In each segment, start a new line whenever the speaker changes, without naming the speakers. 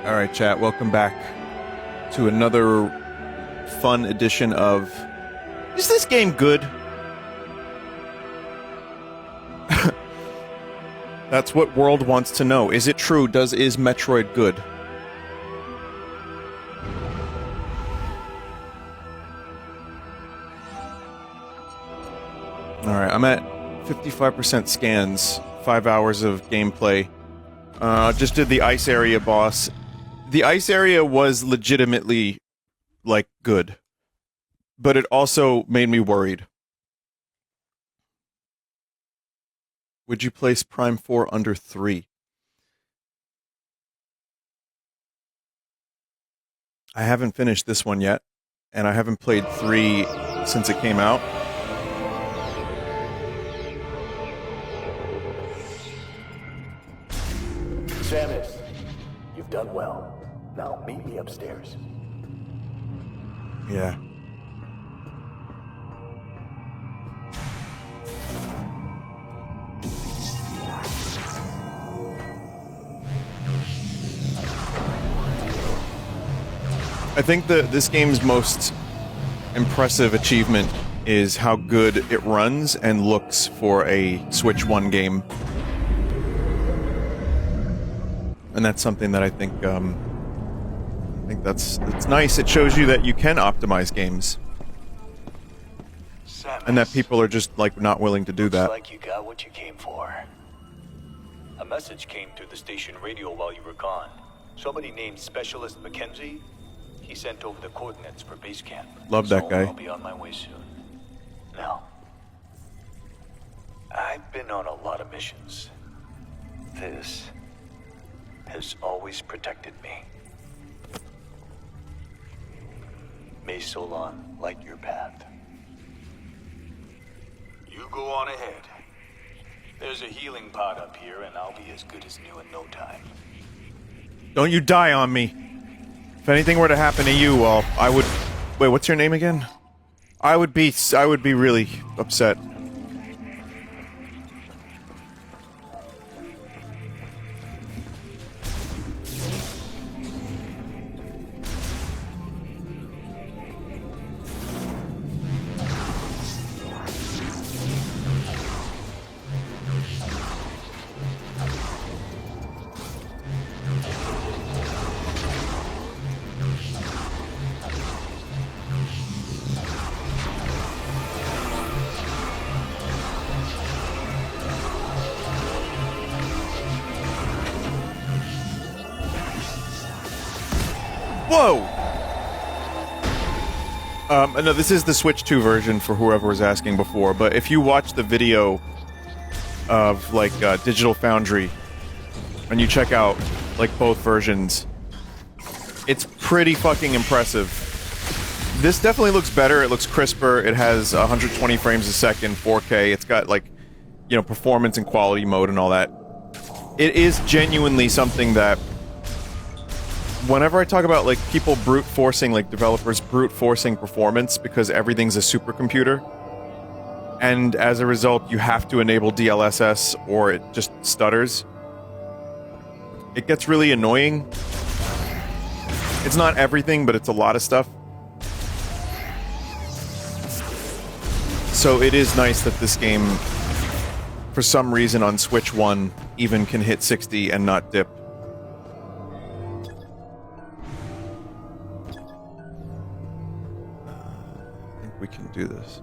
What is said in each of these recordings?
Alright, chat, welcome back to another fun edition of... Is this game good? That's what World wants to know. Is it true? Is Metroid good? Alright, I'm at 55% scans, 5 hours of gameplay. Just did the ice area boss. The ice area was legitimately, like, good. But it also made me worried. Would you place Prime 4 under 3? I haven't finished this one yet, and I haven't played 3 since it came out.
Samus, you've done well. Now meet me upstairs.
Yeah. I think this game's most impressive achievement is how good it runs and looks for a Switch 1 game. And that's something that I think that's nice. It shows you that you can optimize games.
Samus,
and that people are just, like, not willing to do that.
looks like you got what you came for. A message came through the station radio while you were gone. Somebody named Specialist Mackenzie. He sent over the coordinates for base camp.
Love that guy.
I'll be on my way soon. Now, I've been on a lot of missions. This has always protected me. May Solon light your path. You go on ahead. There's a healing pod up here, and I'll be as good as new in no time.
Don't you die on me. If anything were to happen to you, well, I would... Wait, what's your name again? I would be really upset. Whoa! No, this is the Switch 2 version for whoever was asking before, but if you watch the video of, like, Digital Foundry, and you check out, like, both versions, it's pretty fucking impressive. This definitely looks better, it looks crisper, it has 120 frames a second, 4K, it's got, like, you know, performance and quality mode and all that. It is genuinely something that whenever I talk about, like, people brute forcing, like, developers brute forcing performance because everything's a supercomputer, and as a result you have to enable DLSS or it just stutters, it gets really annoying. It's not everything, but it's a lot of stuff. So it is nice that this game, for some reason on Switch 1, even can hit 60 and not dip. We can do this.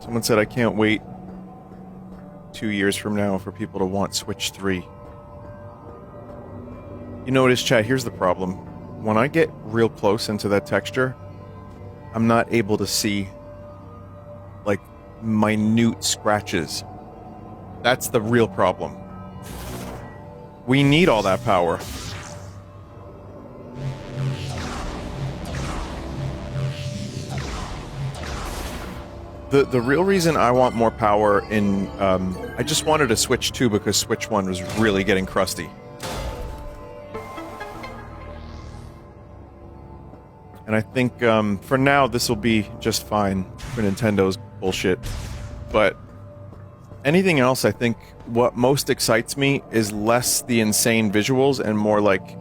Someone said I can't wait 2 years from now for people to want Switch 3. You notice, chat, here's the problem. When I get real close into that texture, I'm not able to see, like, minute scratches. That's the real problem. We need all that power. The real reason I want more power in, I just wanted a Switch 2 because Switch 1 was really getting crusty. And I think, for now, this will be just fine for Nintendo's bullshit. But anything else, I think what most excites me is less the insane visuals and more like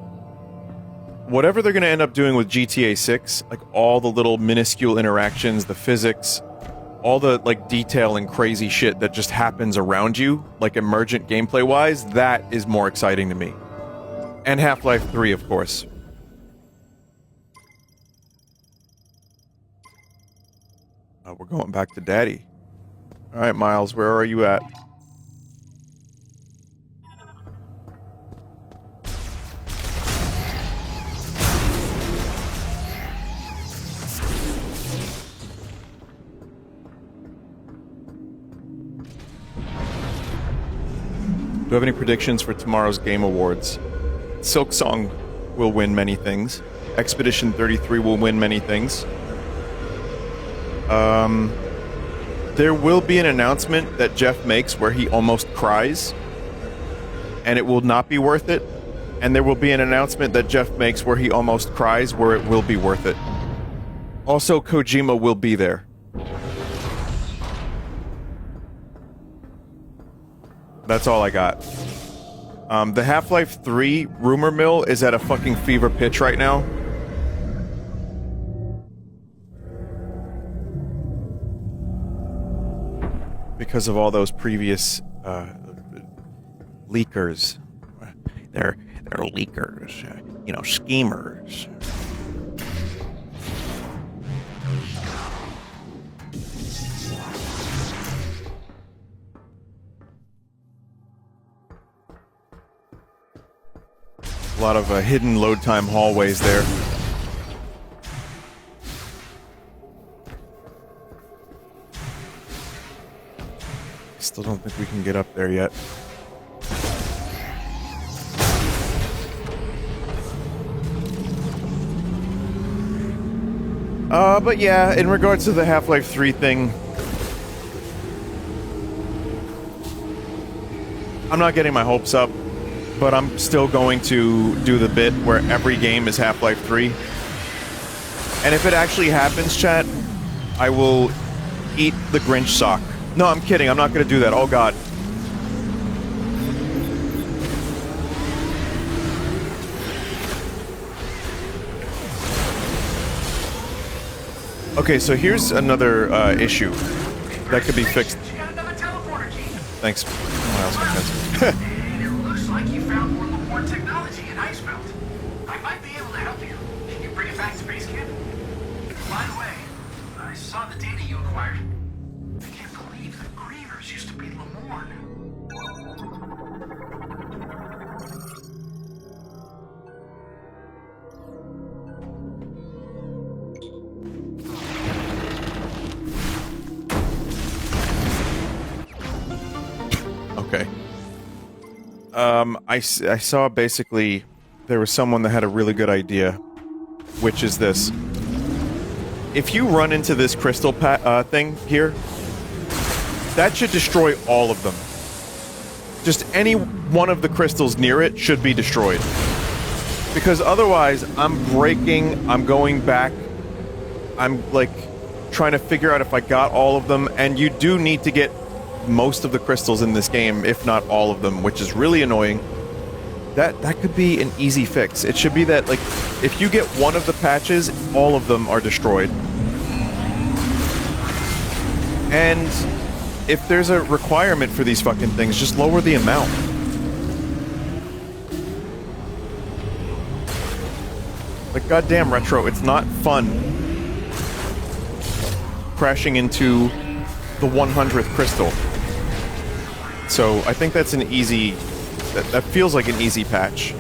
whatever they're going to end up doing with GTA 6, like all the little minuscule interactions, the physics, all the like detail and crazy shit that just happens around you, like emergent gameplay wise, that is more exciting to me. And Half-Life 3, of course. We're going back to Daddy. Alright, Miles, where are you at? Do you have any predictions for tomorrow's Game Awards? Silk Song will win many things. Expedition 33 will win many things. There will be an announcement that Jeff makes where he almost cries, and it will not be worth it. And there will be an announcement that Jeff makes where he almost cries, where it will be worth it. Also, Kojima will be there. That's all I got. The Half-Life 3 rumor mill is at a fucking fever pitch right now. Because of all those previous leakers. They're leakers, you know, schemers. A lot of hidden load time hallways there. Still don't think we can get up there yet. But yeah, in regards to the Half-Life 3 thing, I'm not getting my hopes up, but I'm still going to do the bit where every game is Half-Life 3. And if it actually happens, chat, I will eat the Grinch sock. No, I'm kidding. I'm not going to do that. Oh, God. Okay, so here's another issue that could be fixed. Thanks, Miles.
It looks like you found more Lamorne technology in Icebelt. I might be able to help you. Can you bring it back to base camp? By the way, I saw the data you acquired. I can't believe the Grievers used to be Lamorne.
Okay. I saw basically there was someone that had a really good idea, which is this. If you run into this crystal thing here, that should destroy all of them. Just any one of the crystals near it should be destroyed. Because otherwise, I'm breaking, I'm going back, I'm like trying to figure out if I got all of them, and you do need to get most of the crystals in this game, if not all of them, which is really annoying. That could be an easy fix. It should be that, like, if you get one of the patches, all of them are destroyed. And if there's a requirement for these fucking things, just lower the amount. Like, goddamn, Retro, it's not fun crashing into the 100th crystal. So I think that's an easy... That feels like an easy patch.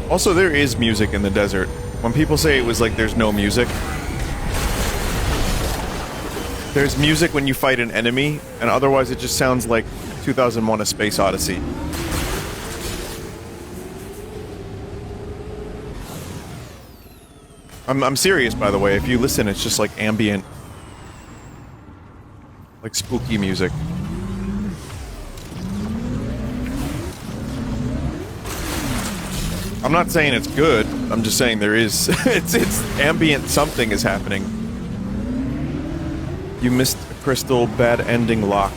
Also, there is music in the desert. When people say it was like there's no music, there's music when you fight an enemy, and otherwise it just sounds like 2001: A Space Odyssey. I'm serious, by the way. If you listen, it's just like ambient, like spooky music. I'm not saying it's good. I'm just saying there is. it's ambient. Something is happening. You missed a crystal. Bad ending locked.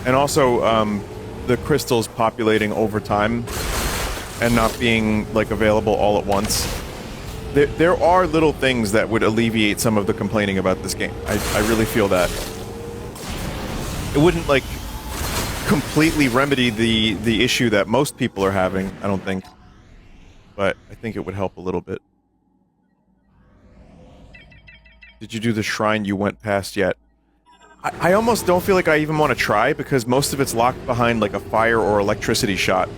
And also, the crystals populating over time and not being like available all at once. There are little things that would alleviate some of the complaining about this game. I really feel that. It wouldn't, like, completely remedy the issue that most people are having, I don't think. But I think it would help a little bit. Did you do the shrine you went past yet? I almost don't feel like I even want to try, because most of it's locked behind, like, a fire or electricity shot.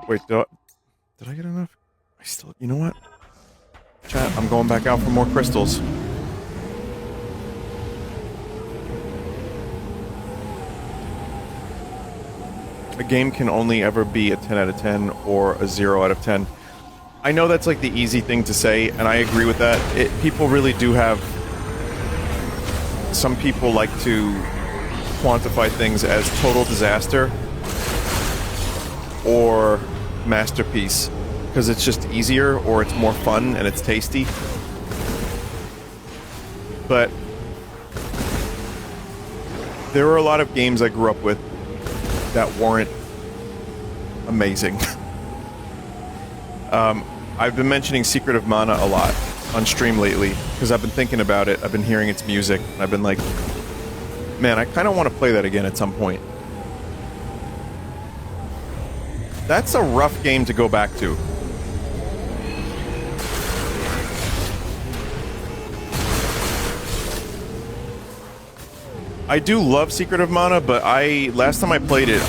Wait, did I get enough? I still... You know what? Chat, I'm going back out for more crystals. A game can only ever be a 10 out of 10 or a 0 out of 10. I know that's like the easy thing to say, and I agree with that. People really do have... Some people like to quantify things as total disaster or masterpiece, because it's just easier, or it's more fun and it's tasty. But there were a lot of games I grew up with that weren't amazing. I've been mentioning Secret of Mana a lot on stream lately, because I've been thinking about it, I've been hearing its music, and I've been like, man, I kind of want to play that again at some point. That's a rough game to go back to. I do love Secret of Mana, but last time I played it,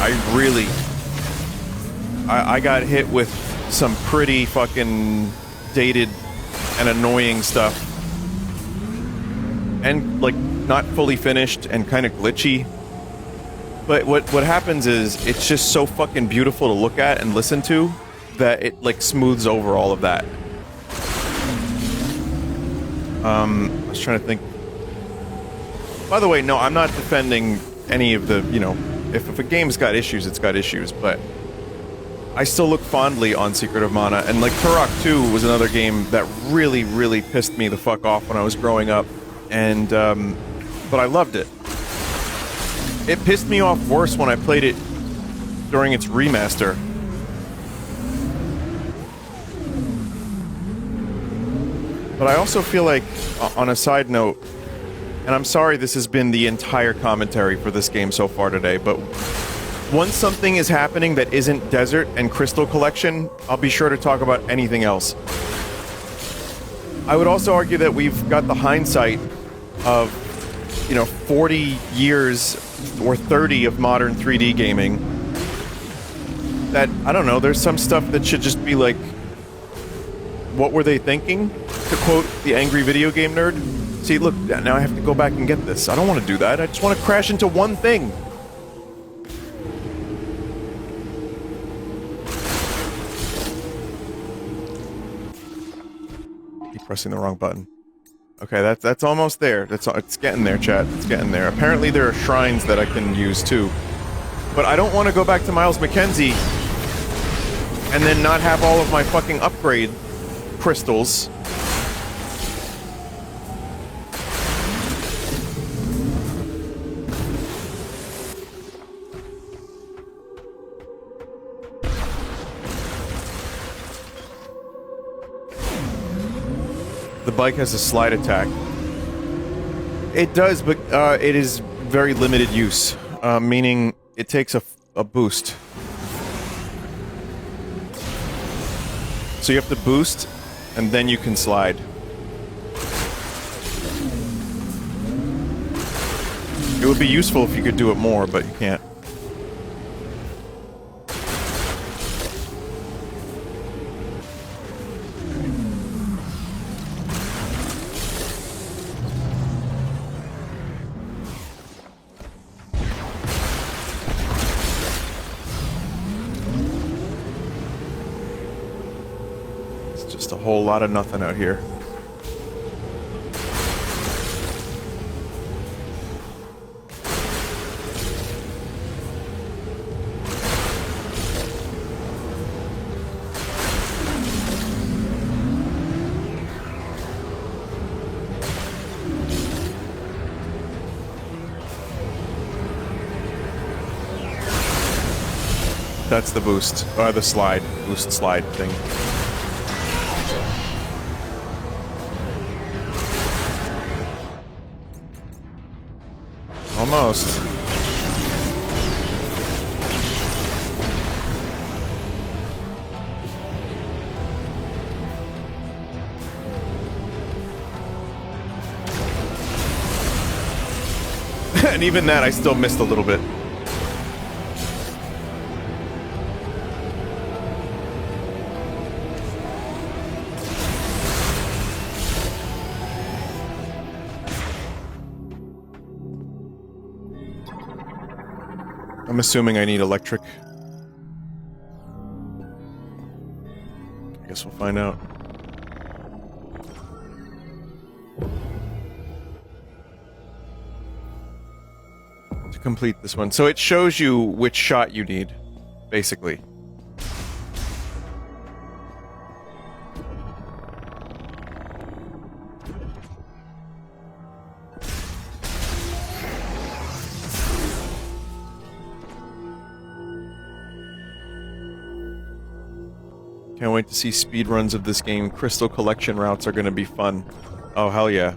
I got hit with some pretty fucking dated and annoying stuff. And, like, not fully finished and kind of glitchy. But what happens is, it's just so fucking beautiful to look at and listen to, that it, like, smooths over all of that. I was trying to think... By the way, no, I'm not defending any of the, you know, if a game's got issues, it's got issues, but I still look fondly on Secret of Mana, and like Turok 2 was another game that really, really pissed me the fuck off when I was growing up, and, but I loved it. It pissed me off worse when I played it during its remaster. But I also feel like, on a side note, and I'm sorry this has been the entire commentary for this game so far today, but once something is happening that isn't desert and crystal collection, I'll be sure to talk about anything else. I would also argue that we've got the hindsight of, you know, 40 years or 30 of modern 3D gaming. That, I don't know, there's some stuff that should just be like, what were they thinking? To quote the angry video game nerd. See, look, now I have to go back and get this. I don't want to do that. I just want to crash into one thing. Keep pressing the wrong button. Okay, that's almost there. It's getting there, chat. It's getting there. Apparently there are shrines that I can use too. But I don't want to go back to Miles McKenzie and then not have all of my fucking upgrade crystals. The bike has a slide attack. It does, but it is very limited use, meaning it takes a boost. So you have to boost, and then you can slide. It would be useful if you could do it more, but you can't. Just a whole lot of nothing out here. That's the boost, or the slide, boost slide thing. Almost. And even that, I still missed a little bit. I'm assuming I need electric. I guess we'll find out. To complete this one. So it shows you which shot you need, basically. Can't wait to see speedruns of this game. Crystal collection routes are gonna be fun. Oh, hell yeah.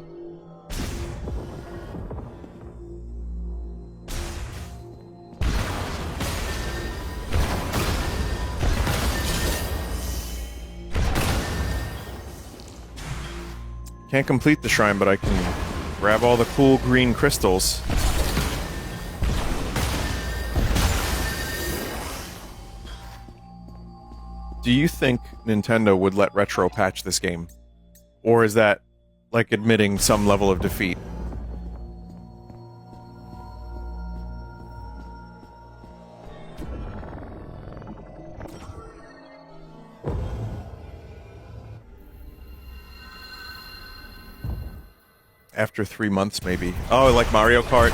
Can't complete the shrine, but I can grab all the cool green crystals. Do you think Nintendo would let Retro patch this game? Or is that, like, admitting some level of defeat? After 3 months, maybe. Oh, like Mario Kart?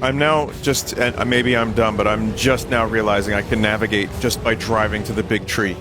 I'm now just, and maybe I'm dumb, but I'm just now realizing I can navigate just by driving to the big tree.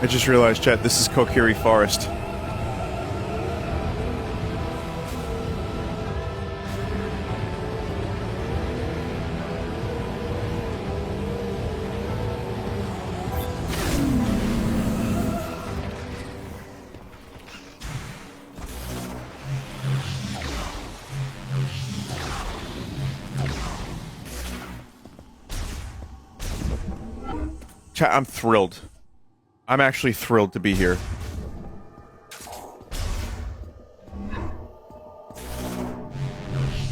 I just realized, chat, this is Kokiri Forest. Chat, I'm thrilled. I'm actually thrilled to be here.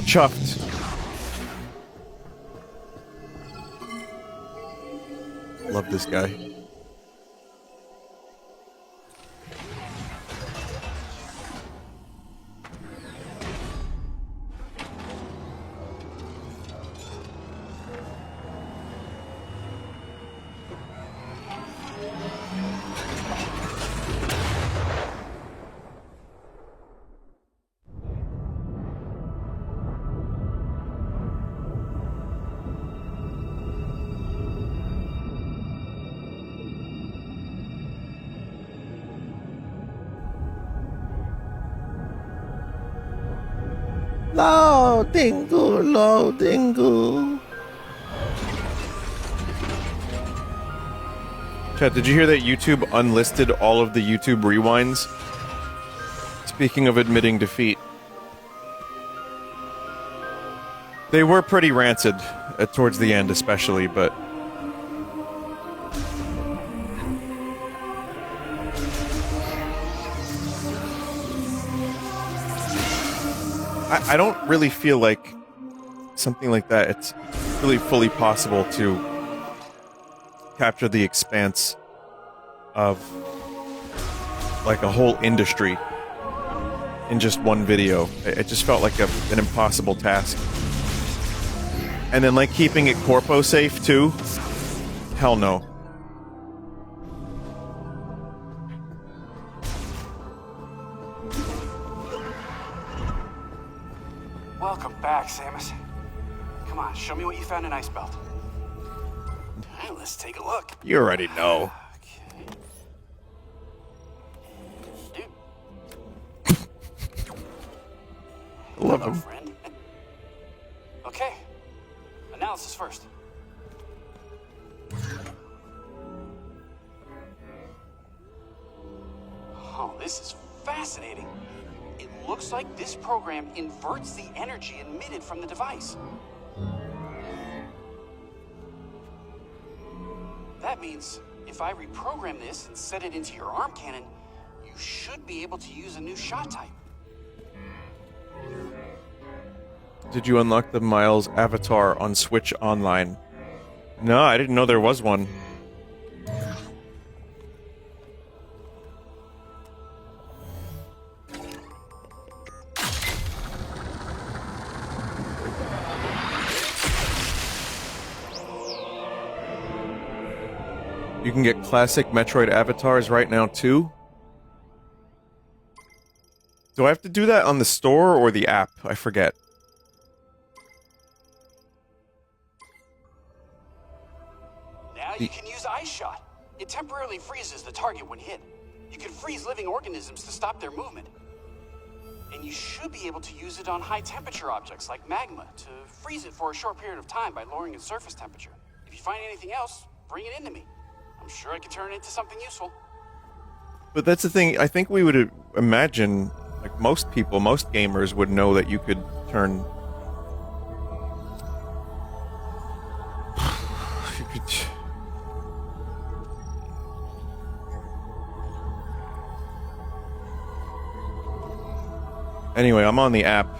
Chuffed. Love this guy. No, Dingle, no, Dingle. Chad, did you hear that YouTube unlisted all of the YouTube rewinds? Speaking of admitting defeat. They were pretty rancid, towards the end especially, but... I don't really feel like something like that, it's really fully possible to capture the expanse of like a whole industry in just one video. It just felt like an impossible task. And then like keeping it corpo safe too? Hell no.
Welcome back, Samus. Come on, show me what you found in Icebelt. Alright, let's take a look.
You already know.
Okay.
I love
Hello,
him.
friend. Okay. Analysis first. Oh, this is fascinating. It looks like this program inverts the energy emitted from the device. That means if I reprogram this and set it into your arm cannon, you should be able to use a new shot type.
Did you unlock the Miles avatar on Switch Online? No, I didn't know there was one. You can get classic Metroid avatars right now too? Do I have to do that on the store or the app? I forget.
Now you can use Ice Shot. It temporarily freezes the target when hit. You can freeze living organisms to stop their movement. And you should be able to use it on high temperature objects like magma to freeze it for a short period of time by lowering its surface temperature. If you find anything else, bring it into me. I'm sure I could turn it into something useful.
But that's the thing, I think we would imagine, like most people, most gamers would know that you could turn... you could... Anyway, I'm on the app.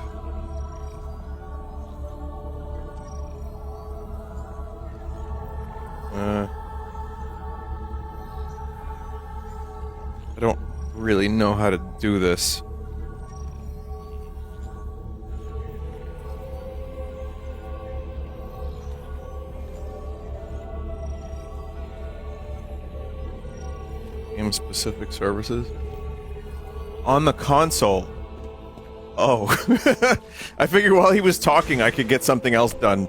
I don't really know how to do this. Game-specific services? On the console. Oh. I figured while he was talking I could get something else done.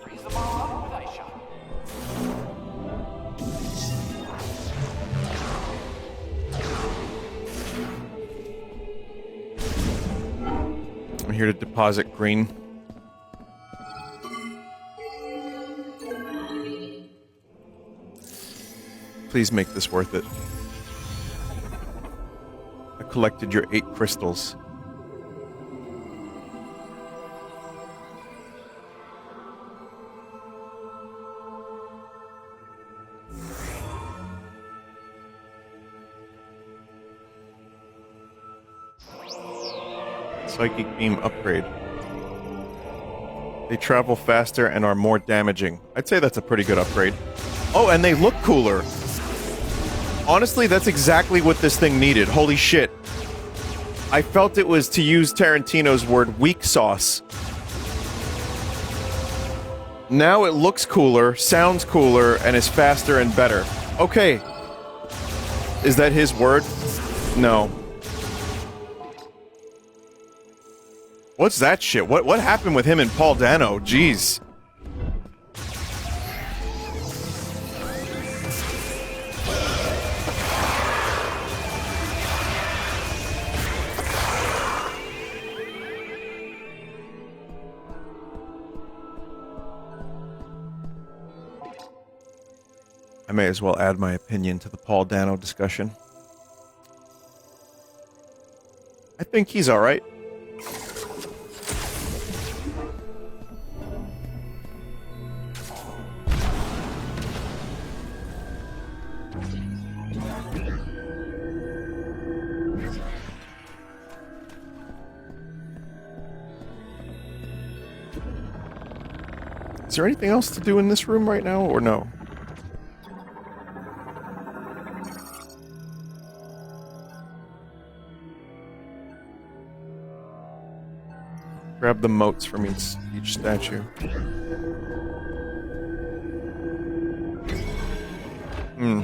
Freeze them all up with Ice Shot.
I'm here to deposit green. Please make this worth it. I collected your 8 crystals. Psychic beam upgrade. They travel faster and are more damaging. I'd say that's a pretty good upgrade. Oh, and they look cooler. Honestly, that's exactly what this thing needed. Holy shit. I felt it was, to use Tarantino's word, weak sauce. Now it looks cooler, sounds cooler, and is faster and better. Okay. Is that his word? No. What's that shit? What happened with him and Paul Dano? Jeez. I may as well add my opinion to the Paul Dano discussion. I think he's alright. Is there anything else to do in this room right now, or no? Grab the motes from each statue. Hmm.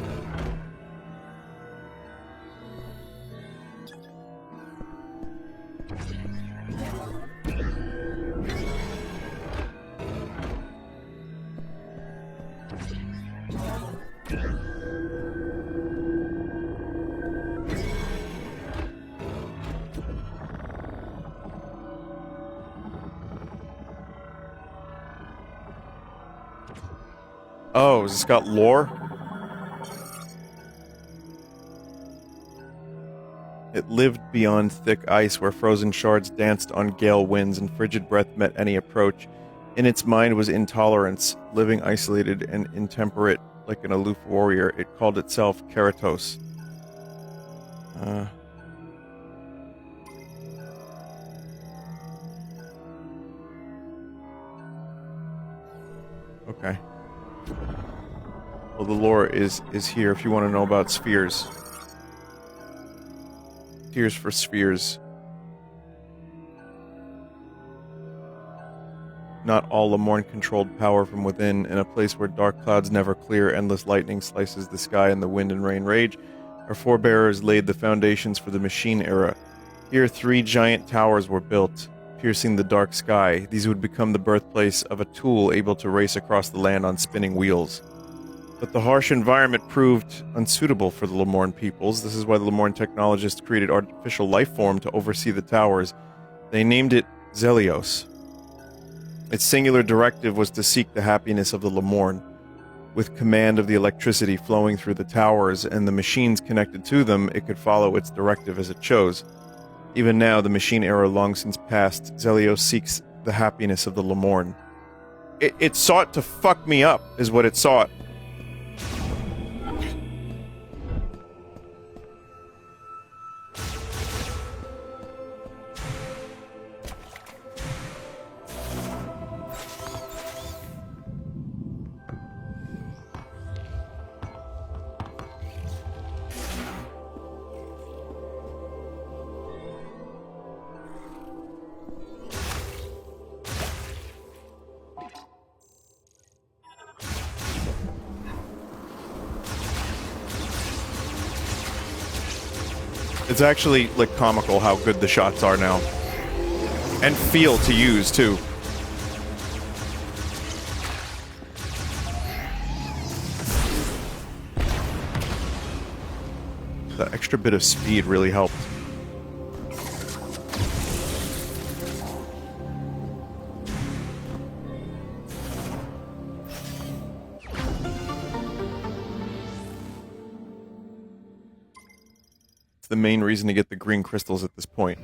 Oh, has this got lore? It lived beyond thick ice where frozen shards danced on gale winds and frigid breath met any approach. In its mind was intolerance, living isolated and intemperate like an aloof warrior. It called itself Keratos. Okay. Well, the lore is here if you want to know about spheres. Tears for spheres. Not all Lemorn-controlled power from within. In a place where dark clouds never clear, endless lightning slices the sky, and the wind and rain rage, our forebears laid the foundations for the machine era. Here 3 giant towers were built, piercing the dark sky. These would become the birthplace of a tool able to race across the land on spinning wheels. But the harsh environment proved unsuitable for the Lemorn peoples. This is why the Lemorn technologists created artificial life form to oversee the towers. They named it Zelios. Its singular directive was to seek the happiness of the Lemorn. With command of the electricity flowing through the towers and the machines connected to them, it could follow its directive as it chose. Even now, the machine era long since passed, Zelios seeks the happiness of the Lemorn. It sought to fuck me up, is what it sought. It's actually, like, comical how good the shots are now. And feel to use, too. The extra bit of speed really helped. The main reason to get the green crystals at this point.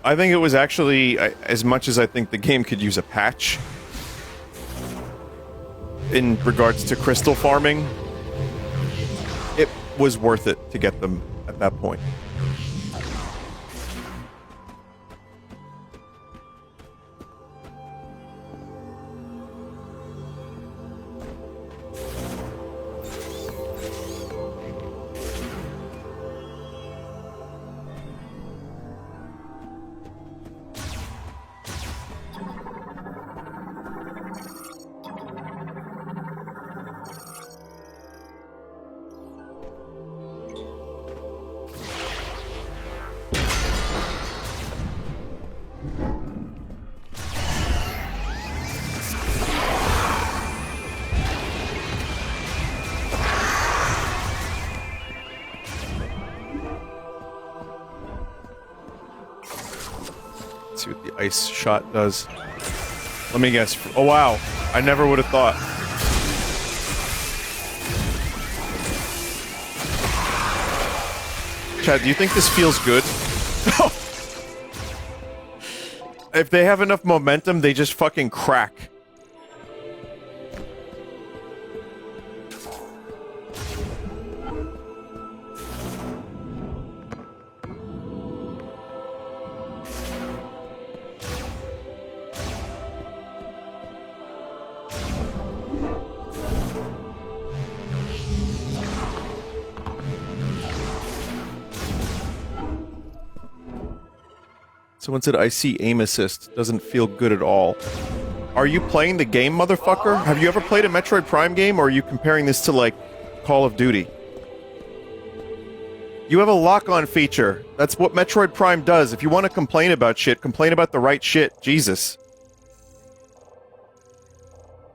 I think it was actually, as much as I think the game could use a patch in regards to crystal farming, it was worth it to get them at that point. Let's see what the ice shot does. Let me guess. Oh wow, I never would have thought. Chad, do you think this feels good? If they have enough momentum, they just fucking crack. Someone said, I see aim assist. Doesn't feel good at all. Are you playing the game, motherfucker? Have you ever played a Metroid Prime game, or are you comparing this to, like, Call of Duty? You have a lock-on feature. That's what Metroid Prime does. If you want to complain about shit, complain about the right shit. Jesus.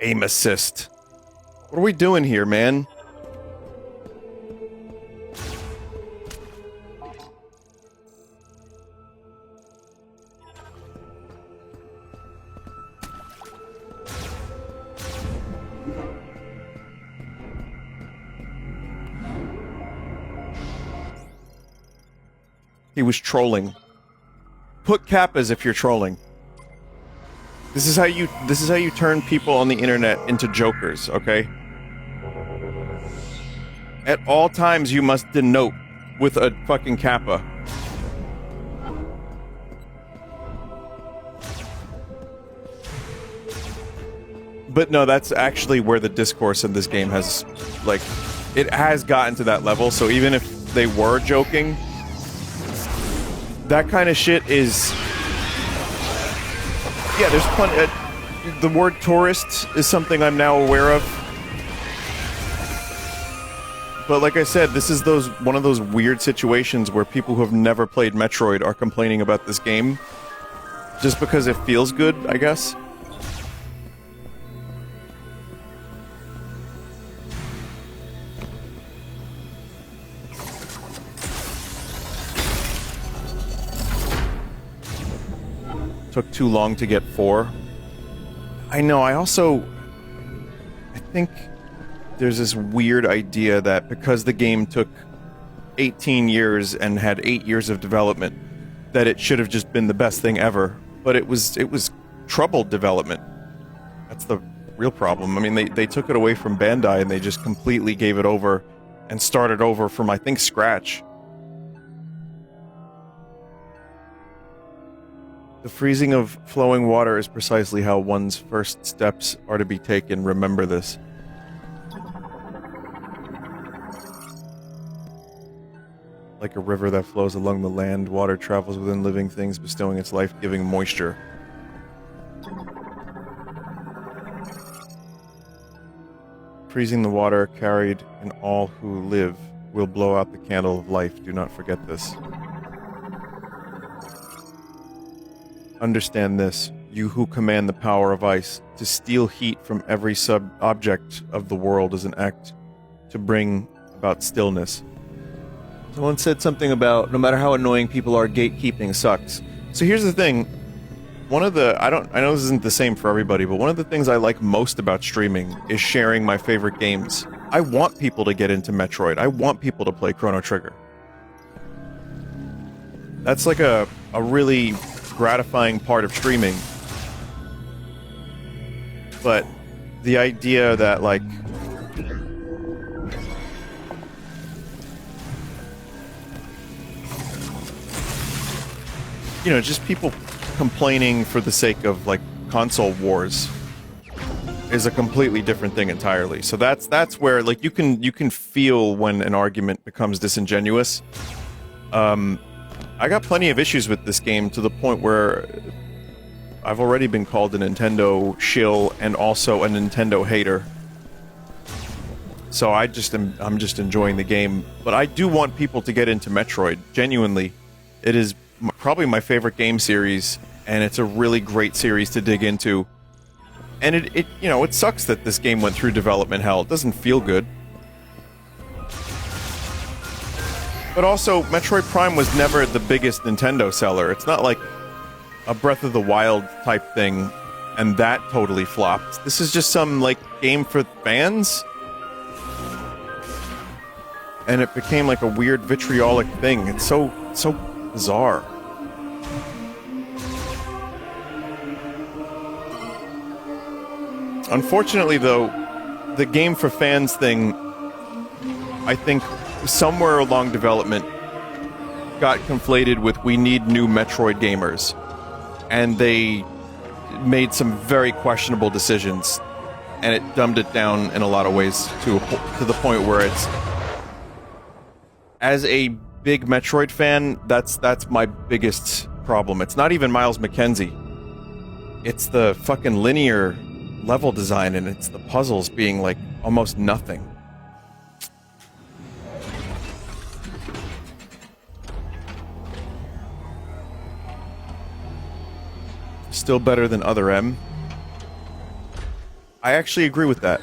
Aim assist. What are we doing here, man? He was trolling. Put kappas if you're trolling. This is how you turn people on the internet into jokers, okay? At all times you must denote with a fucking kappa. But no, that's actually where the discourse in this game has, like, it has gotten to that level, so even if they were joking, that kind of shit is... Yeah, there's plenty... the word tourist is something I'm now aware of. But like I said, this is one of those weird situations where people who have never played Metroid are complaining about this game just because it feels good, I guess. Took too long to get 4. I know, I think there's this weird idea that because the game took 18 years and had 8 years of development, that it should have just been the best thing ever. But it was troubled development. That's the real problem. I mean, they took it away from Bandai and they just completely gave it over and started over from, I think, scratch. The freezing of flowing water is precisely how one's first steps are to be taken. Remember this. Like a river that flows along the land, water travels within living things, bestowing its life-giving moisture. Freezing the water carried in all who live will blow out the candle of life. Do not forget this. Understand this, you who command the power of ice. To steal heat from every sub-object of the world is an act to bring about stillness. Someone said something about, no matter how annoying people are, gatekeeping sucks. So here's the thing. I know this isn't the same for everybody, but one of the things I like most about streaming is sharing my favorite games. I want people to get into Metroid. I want people to play Chrono Trigger. That's like a really gratifying part of streaming. But the idea that, like, you know, just people complaining for the sake of, like, console wars is a completely different thing entirely. So that's where, like, you can feel when an argument becomes disingenuous. I got plenty of issues with this game to the point where I've already been called a Nintendo shill and also a Nintendo hater. So I'm just enjoying the game. But I do want people to get into Metroid, genuinely. It is probably my favorite game series, and it's a really great series to dig into. And it you know, it sucks that this game went through development hell. It doesn't feel good. But also, Metroid Prime was never the biggest Nintendo seller. It's not like a Breath of the Wild type thing, and that totally flopped. This is just some, like, game for fans? And it became like a weird vitriolic thing. It's so bizarre. Unfortunately, though, the game for fans thing, I think, somewhere along development, got conflated with we need new Metroid gamers. And they made some very questionable decisions. And it dumbed it down in a lot of ways to the point where it's... As a big Metroid fan, that's my biggest problem. It's not even Miles McKenzie. It's the fucking linear level design, and it's the puzzles being, like, almost nothing. Still better than Other M. I actually agree with that.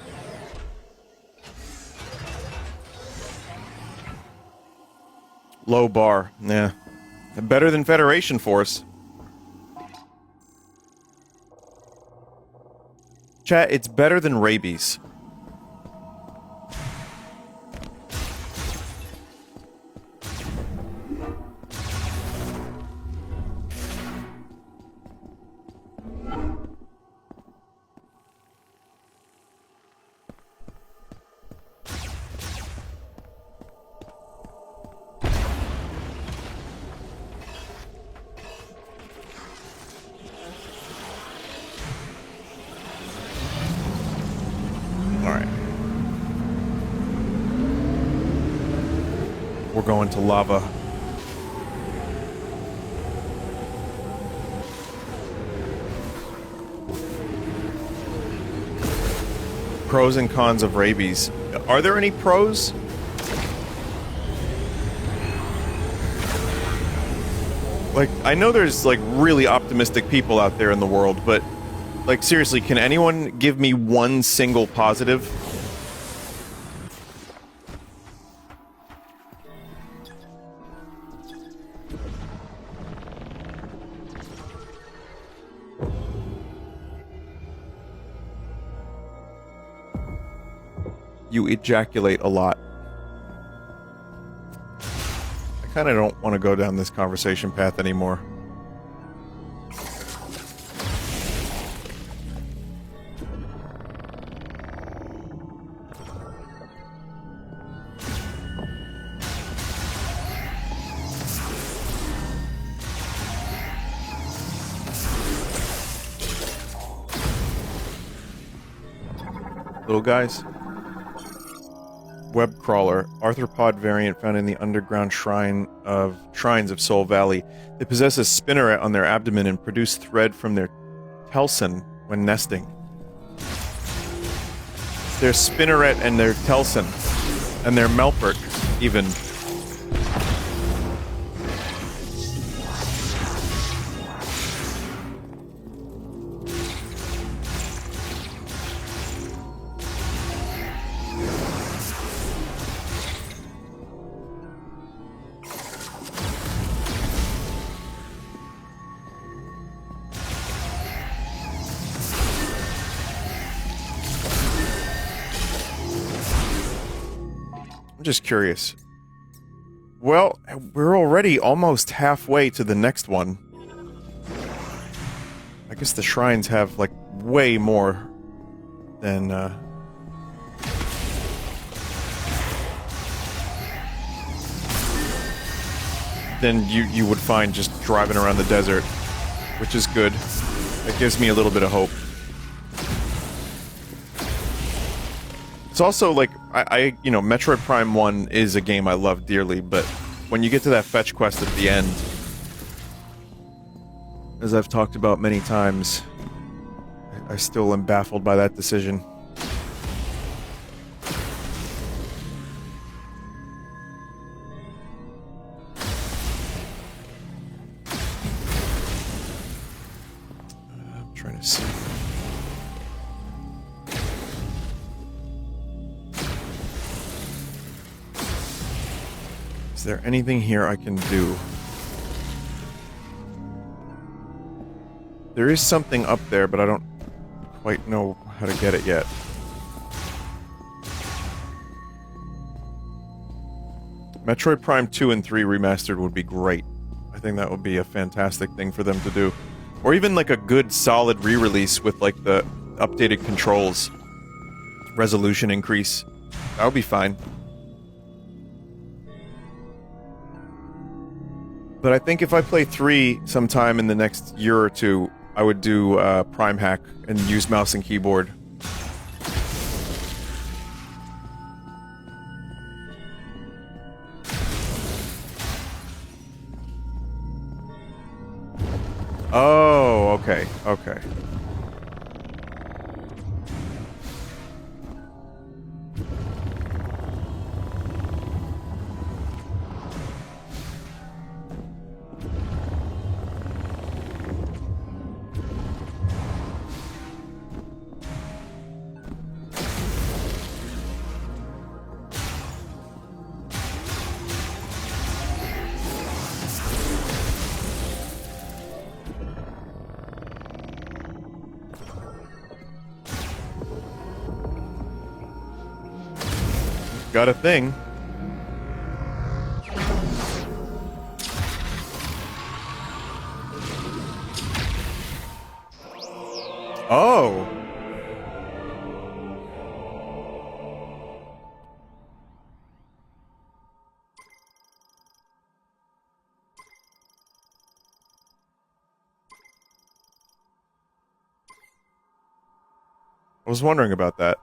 Low bar, yeah. Better than Federation Force. Chat, it's better than Rabies. We're going to lava. Pros and cons of Rabies. Are there any pros? Like, I know there's, like, really optimistic people out there in the world, but, like, seriously, can anyone give me one single positive? You ejaculate a lot. I kind of don't want to go down this conversation path anymore. Little guys. Web crawler, arthropod variant found in the underground shrines of Soul Valley. They possess a spinneret on their abdomen and produce thread from their telson when nesting. Their spinneret and their telson, and their melpert, even. I'm just curious. Well, we're already almost halfway to the next one. I guess the shrines have, like, way more than, than you would find just driving around the desert, which is good. It gives me a little bit of hope. It's also, like, you know, Metroid Prime 1 is a game I love dearly, but when you get to that fetch quest at the end, as I've talked about many times, I still am baffled by that decision. I'm trying to see. Is there anything here I can do? There is something up there, but I don't quite know how to get it yet. Metroid Prime 2 and 3 remastered would be great. I think that would be a fantastic thing for them to do. Or even like a good solid re-release with like the updated controls. Resolution increase. That would be fine. But I think if I play 3 sometime in the next year or two, I would do Prime Hack and use mouse and keyboard. Oh, okay, okay. Got a thing. Oh. I was wondering about that.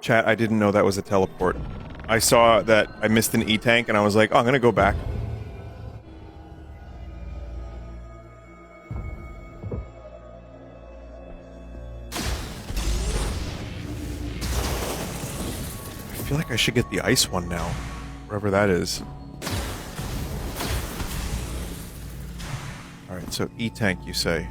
Chat, I didn't know that was a teleport. I saw that I missed an E-tank and I was like, oh, I'm gonna go back. I feel like I should get the ice one now, wherever that is. Alright, so E-tank, you say.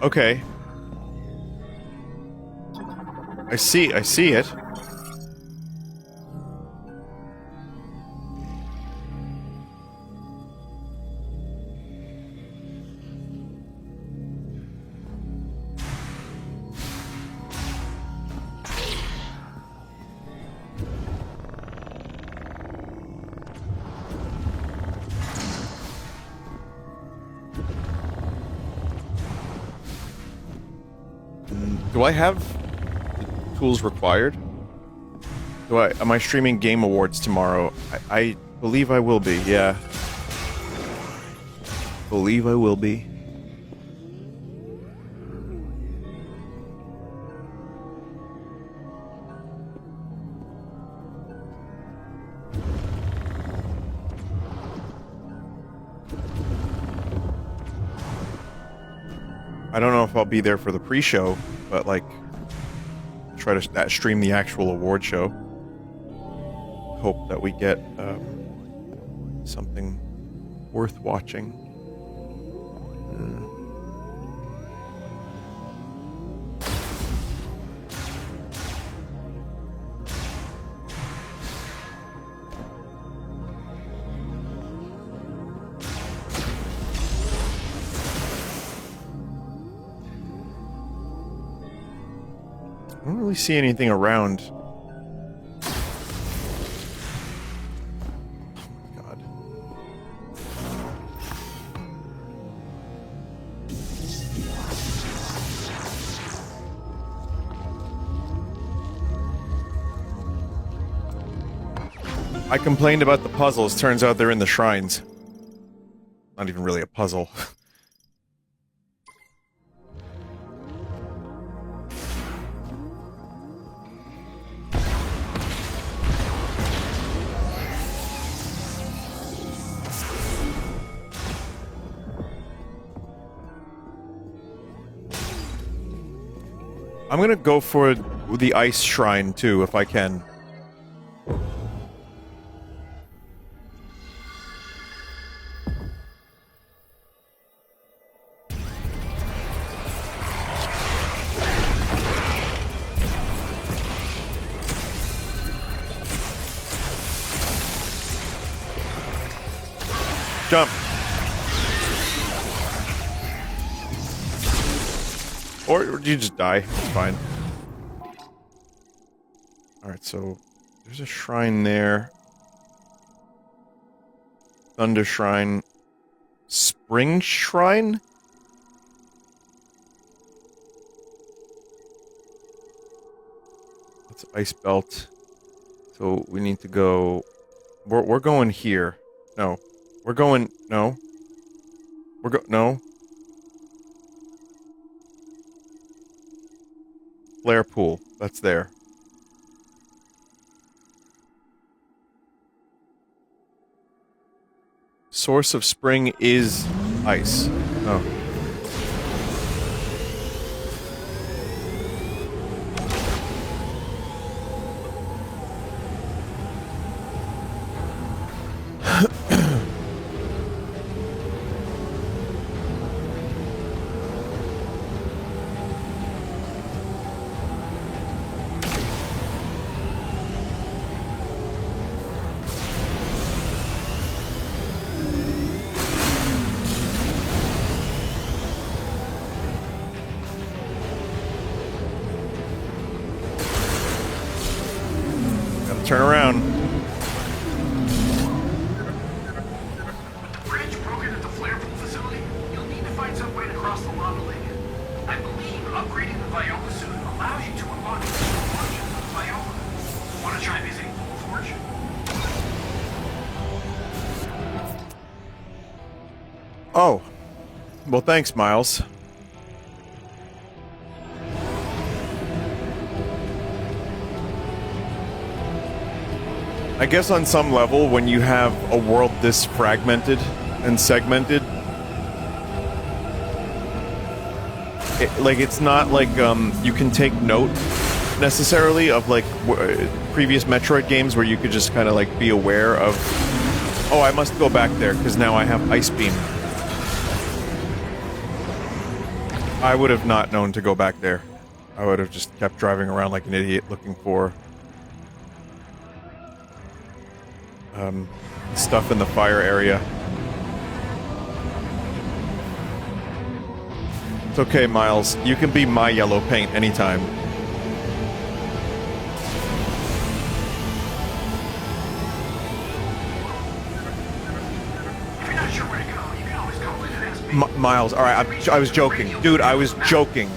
Okay. I see it. Do I have the tools required? Am I streaming Game Awards tomorrow? I believe I will be, yeah. Believe I will be. I don't know if I'll be there for the pre-show, but like, try to stream the actual award show. Hope that we get something worth watching. I don't really see anything around. Oh my god. I complained about the puzzles. Turns out they're in the shrines. Not even really a puzzle. I'm gonna go for the ice shrine, too, if I can. Jump! Or you just die. It's fine. Alright, so there's a shrine there. Thunder Shrine. Spring Shrine? That's Ice Belt. So we need to go... We're going here. No. We're going... No. No. Flare Pool. That's there. Source of spring is ice. Oh. Turn around.
With the bridge broken at the flare pool facility, you'll need to find some way to cross the lava lake. I believe upgrading the Viola suit allows you to unlock the full functions of the Viola. Want to try visiting Pool Forge?
Oh. Well, thanks, Miles. I guess on some level, when you have a world this fragmented and segmented, it's not like you can take note necessarily of like previous Metroid games where you could just kind of like be aware of, oh, I must go back there because now I have Ice Beam. I would have not known to go back there. I would have just kept driving around like an idiot looking for stuff in the fire area. It's okay, Miles. You can be my yellow paint anytime.
If you're not sure where to go, you can always call in and ask me.
Miles, alright, I was joking. Dude, I was joking.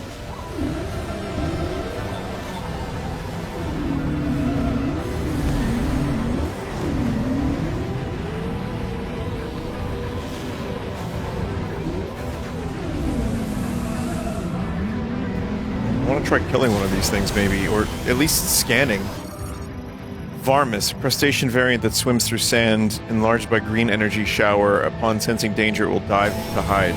I want to try killing one of these things, maybe, or at least scanning. Varmus, crustacean variant that swims through sand, enlarged by green energy shower. Upon sensing danger, it will dive to hide.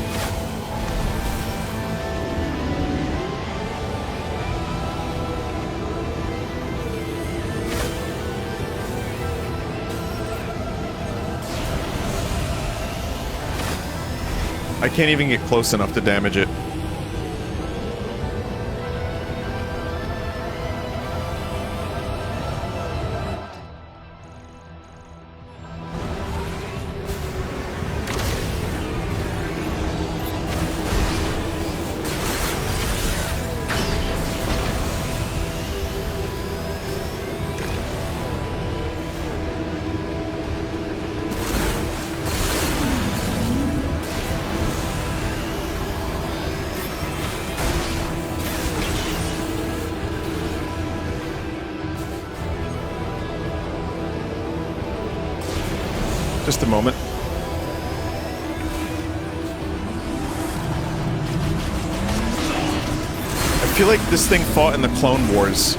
I can't even get close enough to damage it. Just a moment. I feel like this thing fought in the Clone Wars.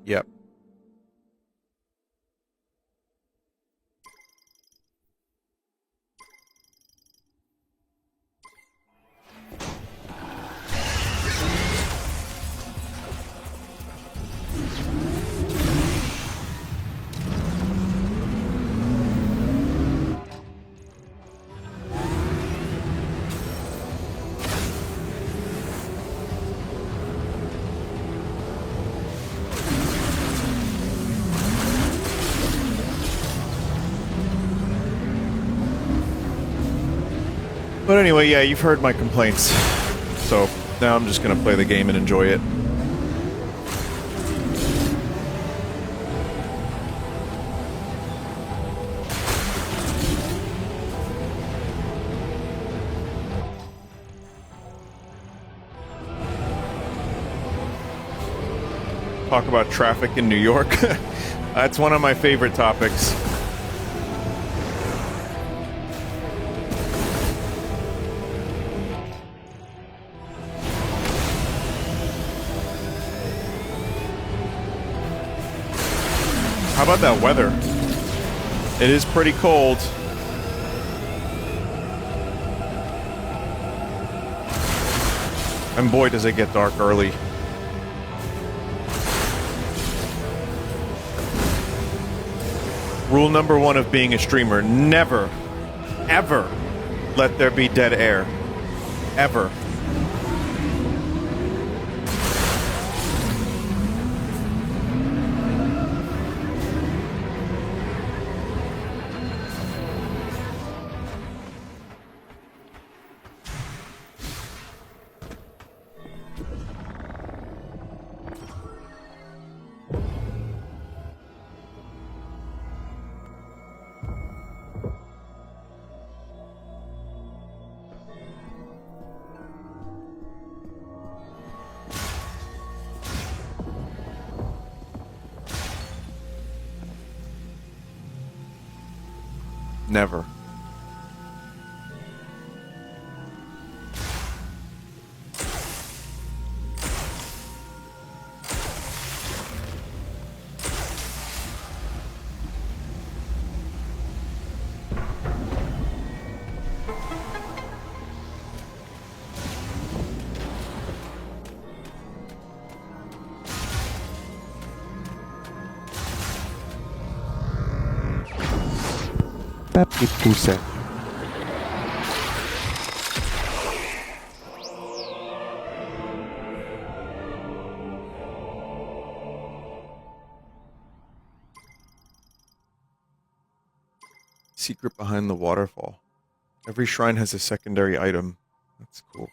Yep. But anyway, yeah, you've heard my complaints. So now I'm just gonna play the game and enjoy it. Talk about traffic in New York. That's one of my favorite topics. How about that weather? It is pretty cold. And boy, does it get dark early. Rule number one of being a streamer: never, ever let there be dead air. Ever. Never. Papi pusa. Secret behind the waterfall. Every shrine has a secondary item. That's cool.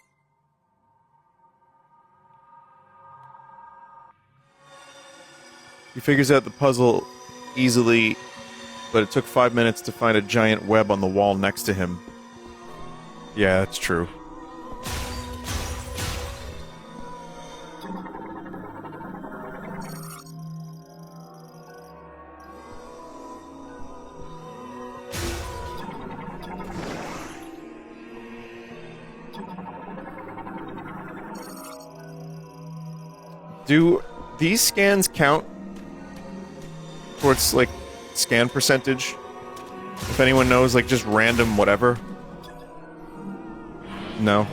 He figures out the puzzle easily, but it took 5 minutes to find a giant web on the wall next to him. Yeah, that's true. Do these scans count towards, like, scan percentage? If anyone knows, like, just random whatever? No.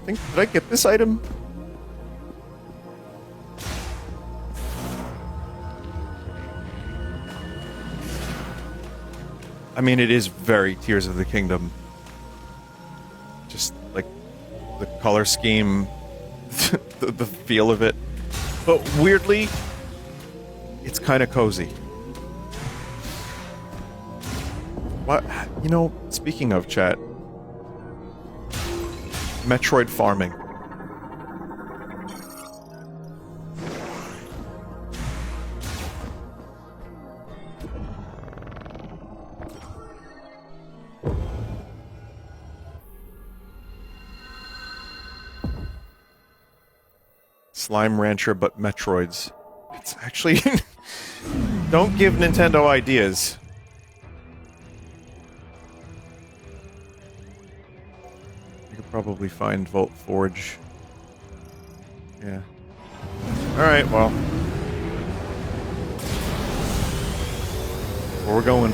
Did I get this item? I mean, it is very Tears of the Kingdom. Just, like, the color scheme, the feel of it. But weirdly, it's kind of cozy. What? You know, speaking of chat, Metroid farming. Slime Rancher, but Metroids. It's actually... Don't give Nintendo ideas. You could probably find Volt Forge. Yeah. Alright, well. Where we're going.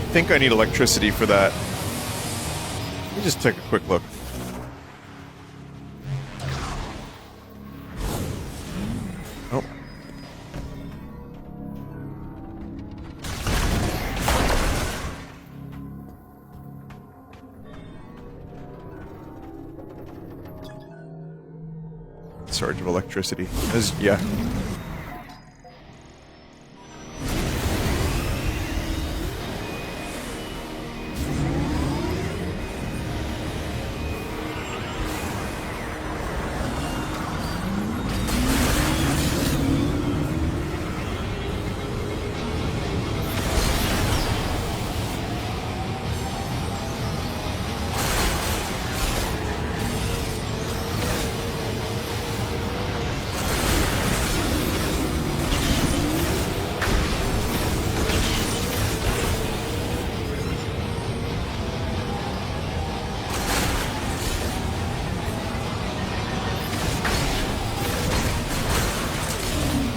I think I need electricity for that. Let me just take a quick look. Oh. Surge of electricity. Yeah.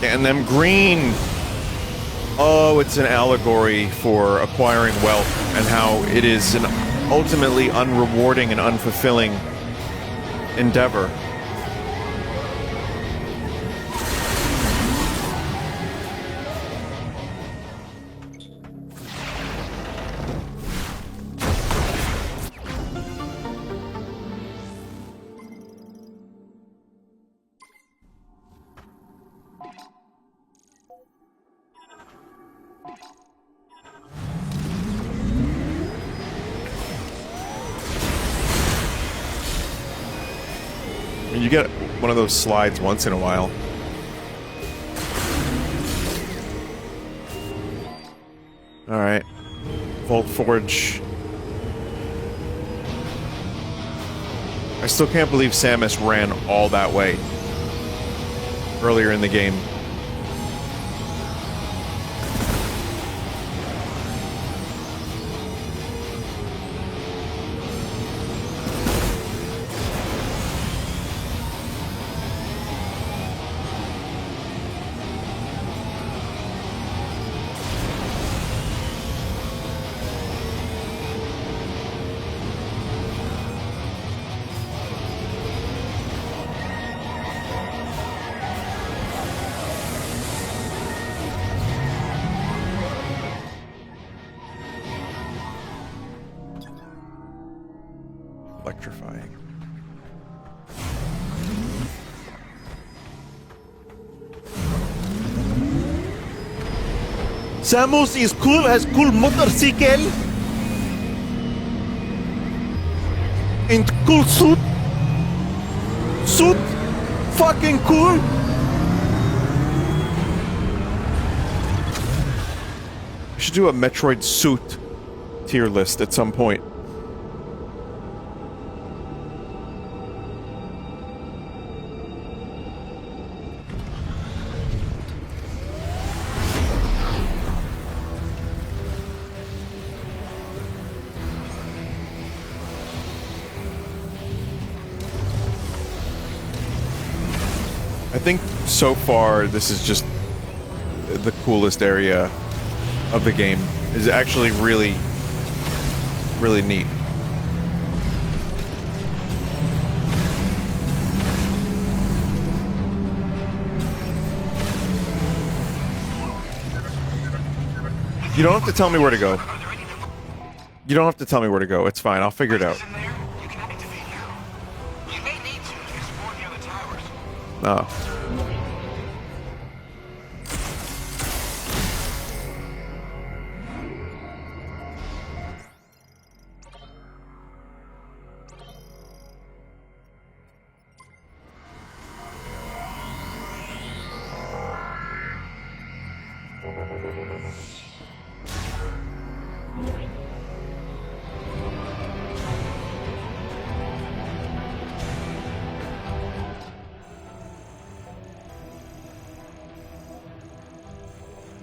And them green. Oh, it's an allegory for acquiring wealth and how it is an ultimately unrewarding and unfulfilling endeavor. You get one of those slides once in a while. Alright. Volt Forge. I still can't believe Samus ran all that way earlier in the game. Electrifying.
Samus is cool, has cool motorcycle and cool suit. Suit, fucking cool.
We should do a Metroid suit tier list at some point. I think so far this is just the coolest area of the game. It's actually really, really neat. You don't have to tell me where to go. You don't have to tell me where to go. It's fine. I'll figure it out.
In there, you can activate now. You may need to explore the other towers.
Oh.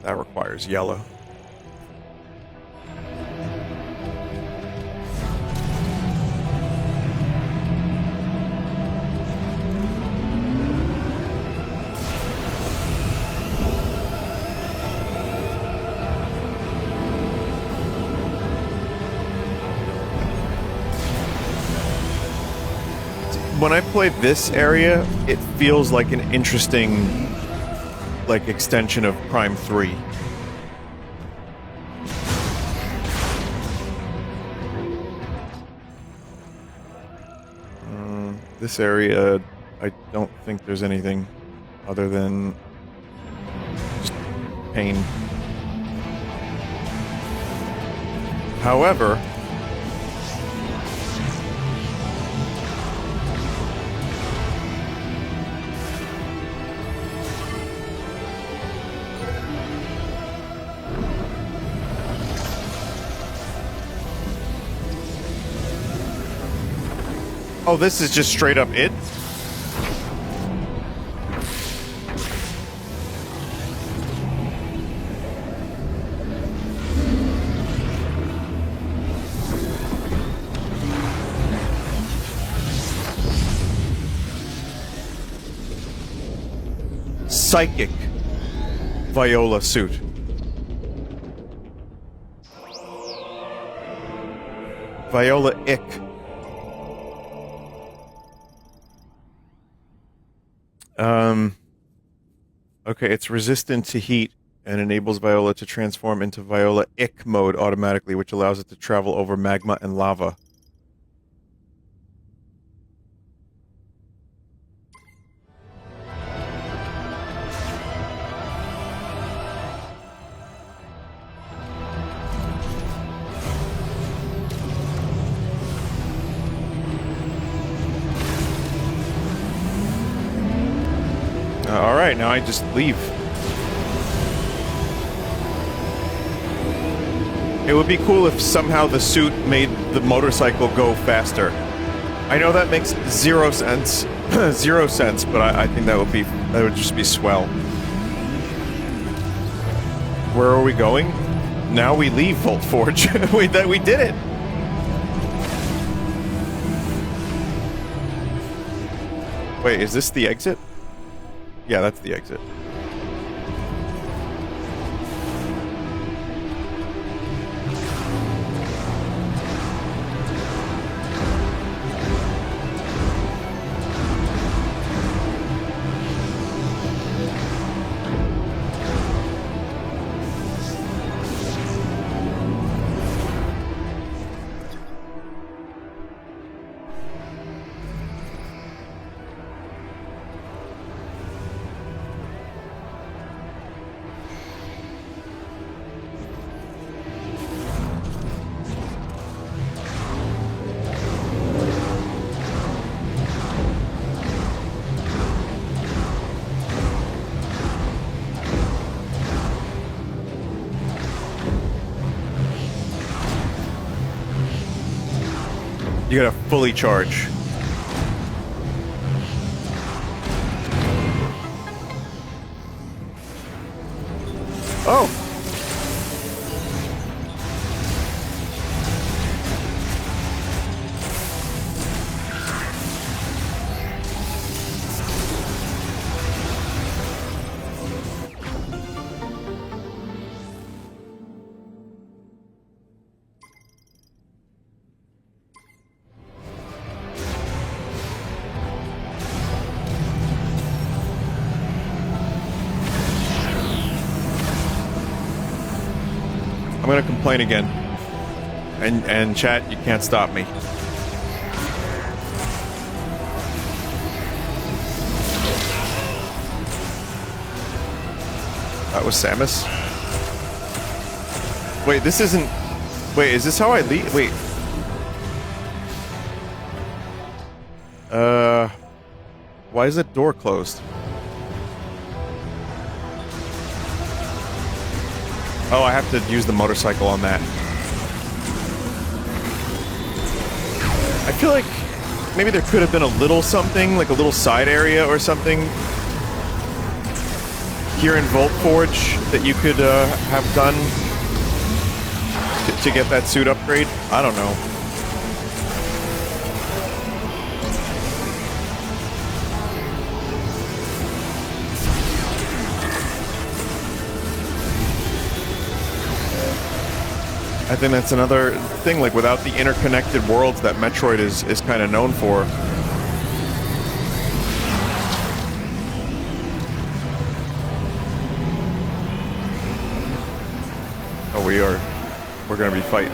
That requires yellow. When I play this area, it feels like an interesting extension of Prime 3. This area, I don't think there's anything other than just pain. However, oh, this is just straight up it? Psychic Viola suit. Viola Ick. Okay, it's resistant to heat and enables Viola to transform into Viola Ick mode automatically, which allows it to travel over magma and lava. Alright, now I just leave. It would be cool if somehow the suit made the motorcycle go faster. I know that makes zero sense, but I think that would just be swell. Where are we going? Now we leave Volt Forge. we did it! Wait, is this the exit? Yeah, that's the exit. You gotta fully charge. Oh! I'm gonna complain again. And chat, you can't stop me. That was Samus. Wait, this isn't... Wait, is this how I leave? Wait. Why is that door closed? Oh, I have to use the motorcycle on that. I feel like maybe there could have been a little something, like a little side area or something here in Volt Forge that you could have done to get that suit upgrade. I don't know. I think that's another thing, like without the interconnected worlds that Metroid is kind of known for. Oh, we're gonna be fighting.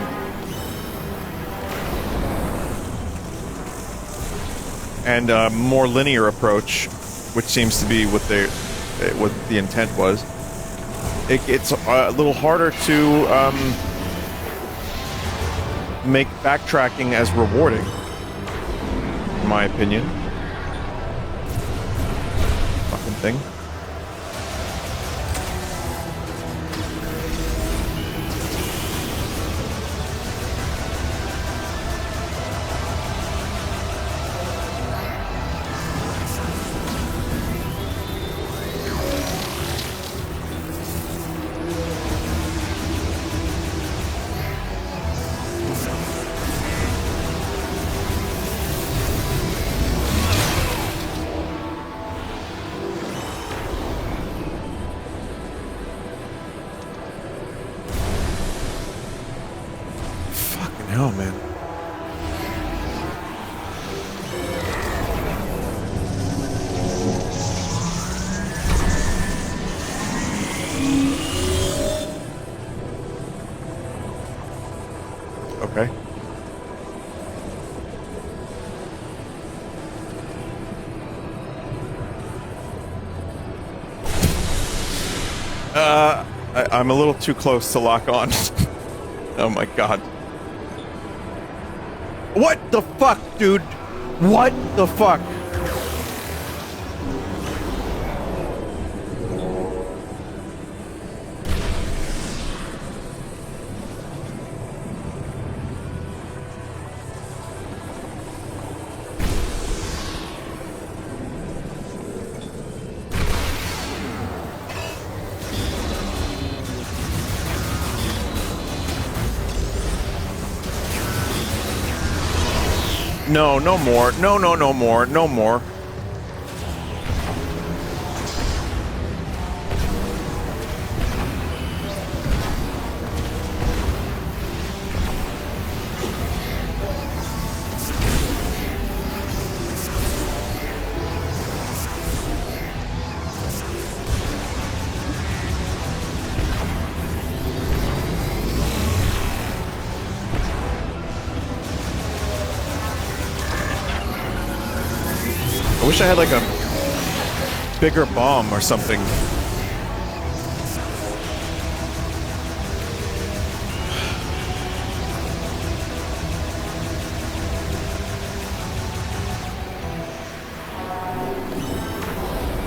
And a more linear approach, which seems to be what the intent was. It's a little harder to make backtracking as rewarding, in my opinion. Fucking thing. Hell, man. Okay. I'm a little too close to lock on. Oh my god. What the fuck, dude? What the fuck? No, no more. No, no, no more. No more. I wish I had like a bigger bomb or something.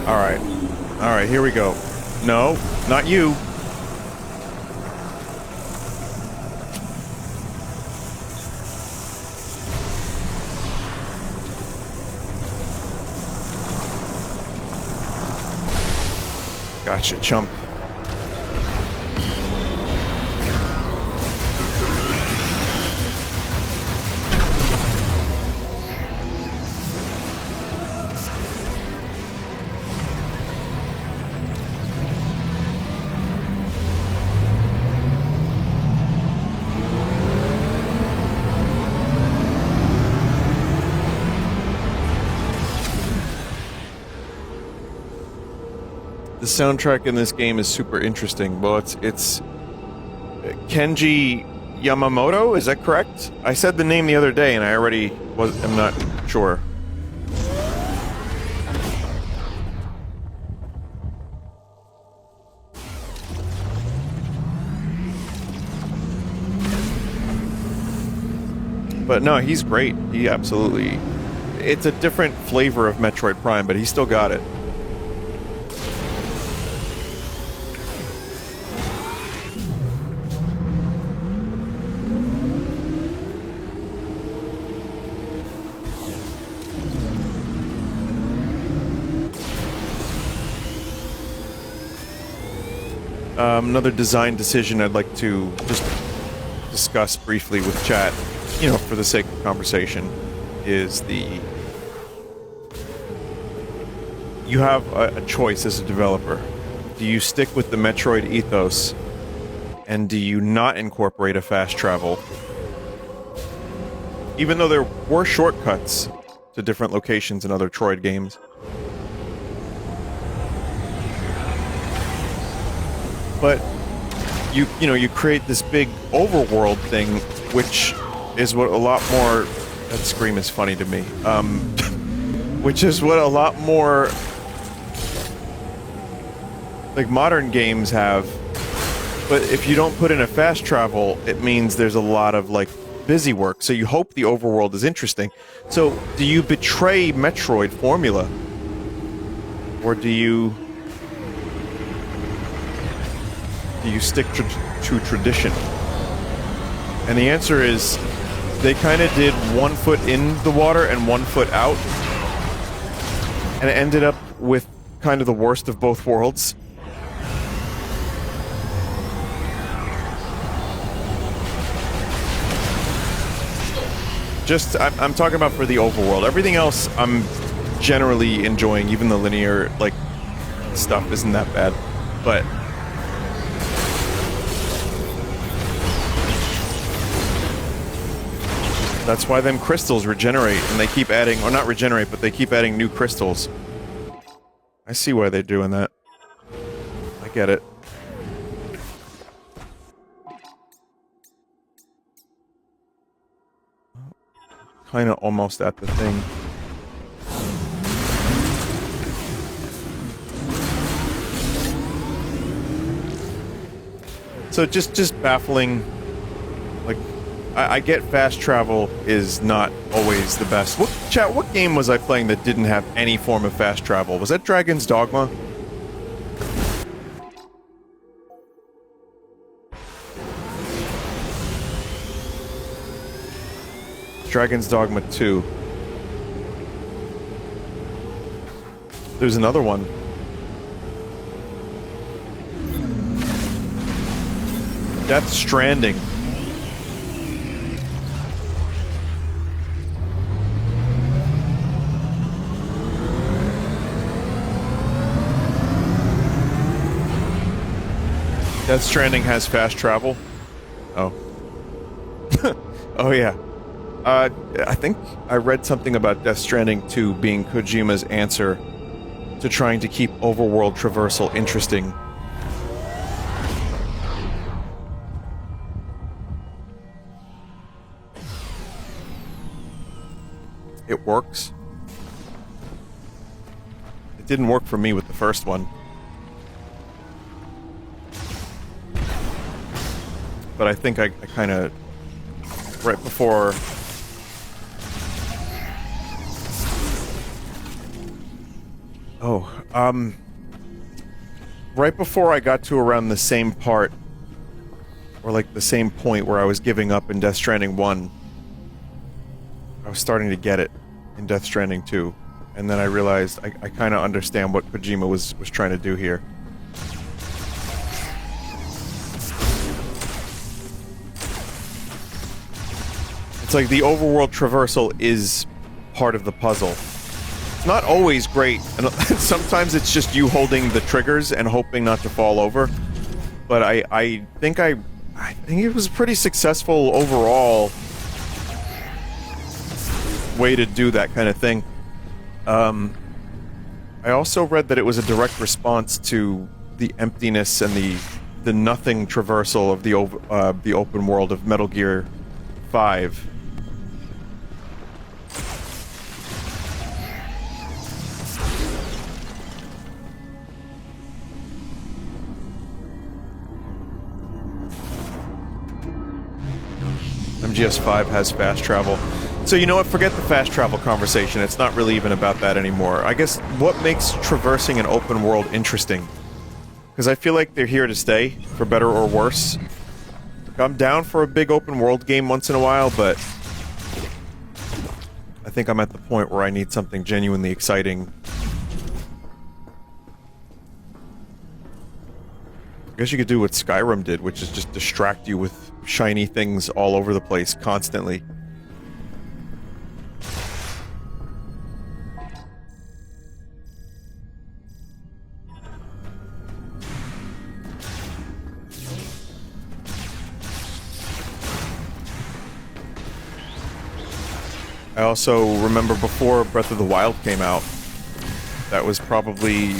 Alright. Alright, here we go. No, not you. Gotcha, chump. The soundtrack in this game is super interesting. Well, it's Kenji Yamamoto, is that correct? I said the name the other day and I already I'm not sure. But no, he's great. He absolutely... It's a different flavor of Metroid Prime, but he still got it. Another design decision I'd like to just discuss briefly with chat, you know, for the sake of conversation, is you have a choice as a developer. Do you stick with the Metroid ethos, and do you not incorporate a fast travel? Even though there were shortcuts to different locations in other Troid games. But you know, you create this big overworld thing, which is what a lot more... That scream is funny to me. Which is what a lot more... like, modern games have. But if you don't put in a fast travel, it means there's a lot of, like, busy work. So you hope the overworld is interesting. So, do you betray Metroid formula? Or do you stick to tradition? And the answer is, they kind of did 1 foot in the water and 1 foot out. And it ended up with kind of the worst of both worlds. Just, I'm talking about for the overworld. Everything else, I'm generally enjoying. Even the linear, like, stuff isn't that bad. But... that's why them crystals regenerate, and they keep adding, or not regenerate, but they keep adding new crystals. I see why they're doing that. I get it. Kinda almost at the thing. So just baffling. Like, I get fast travel is not always the best. What game was I playing that didn't have any form of fast travel? Was that Dragon's Dogma? Dragon's Dogma 2. There's another one. Death Stranding. Death Stranding has fast travel? Oh. Oh yeah. I think I read something about Death Stranding 2 being Kojima's answer to trying to keep overworld traversal interesting. It works. It didn't work for me with the first one. But I think I kind of... right before... right before I got to around the same part, or like the same point where I was giving up in Death Stranding 1, I was starting to get it in Death Stranding 2, and then I realized I kind of understand what Kojima was trying to do here. It's like the overworld traversal is part of the puzzle. It's not always great, and sometimes it's just you holding the triggers and hoping not to fall over. But I think it was a pretty successful overall way to do that kind of thing. I also read that it was a direct response to the emptiness and the the nothing traversal of the open world of Metal Gear 5. MGS5 has fast travel. So you know what, forget the fast travel conversation, it's not really even about that anymore. I guess what makes traversing an open world interesting? Because I feel like they're here to stay, for better or worse. I'm down for a big open world game once in a while, but I think I'm at the point where I need something genuinely exciting. I guess you could do what Skyrim did, which is just distract you with shiny things all over the place constantly. I also remember before Breath of the Wild came out, that was probably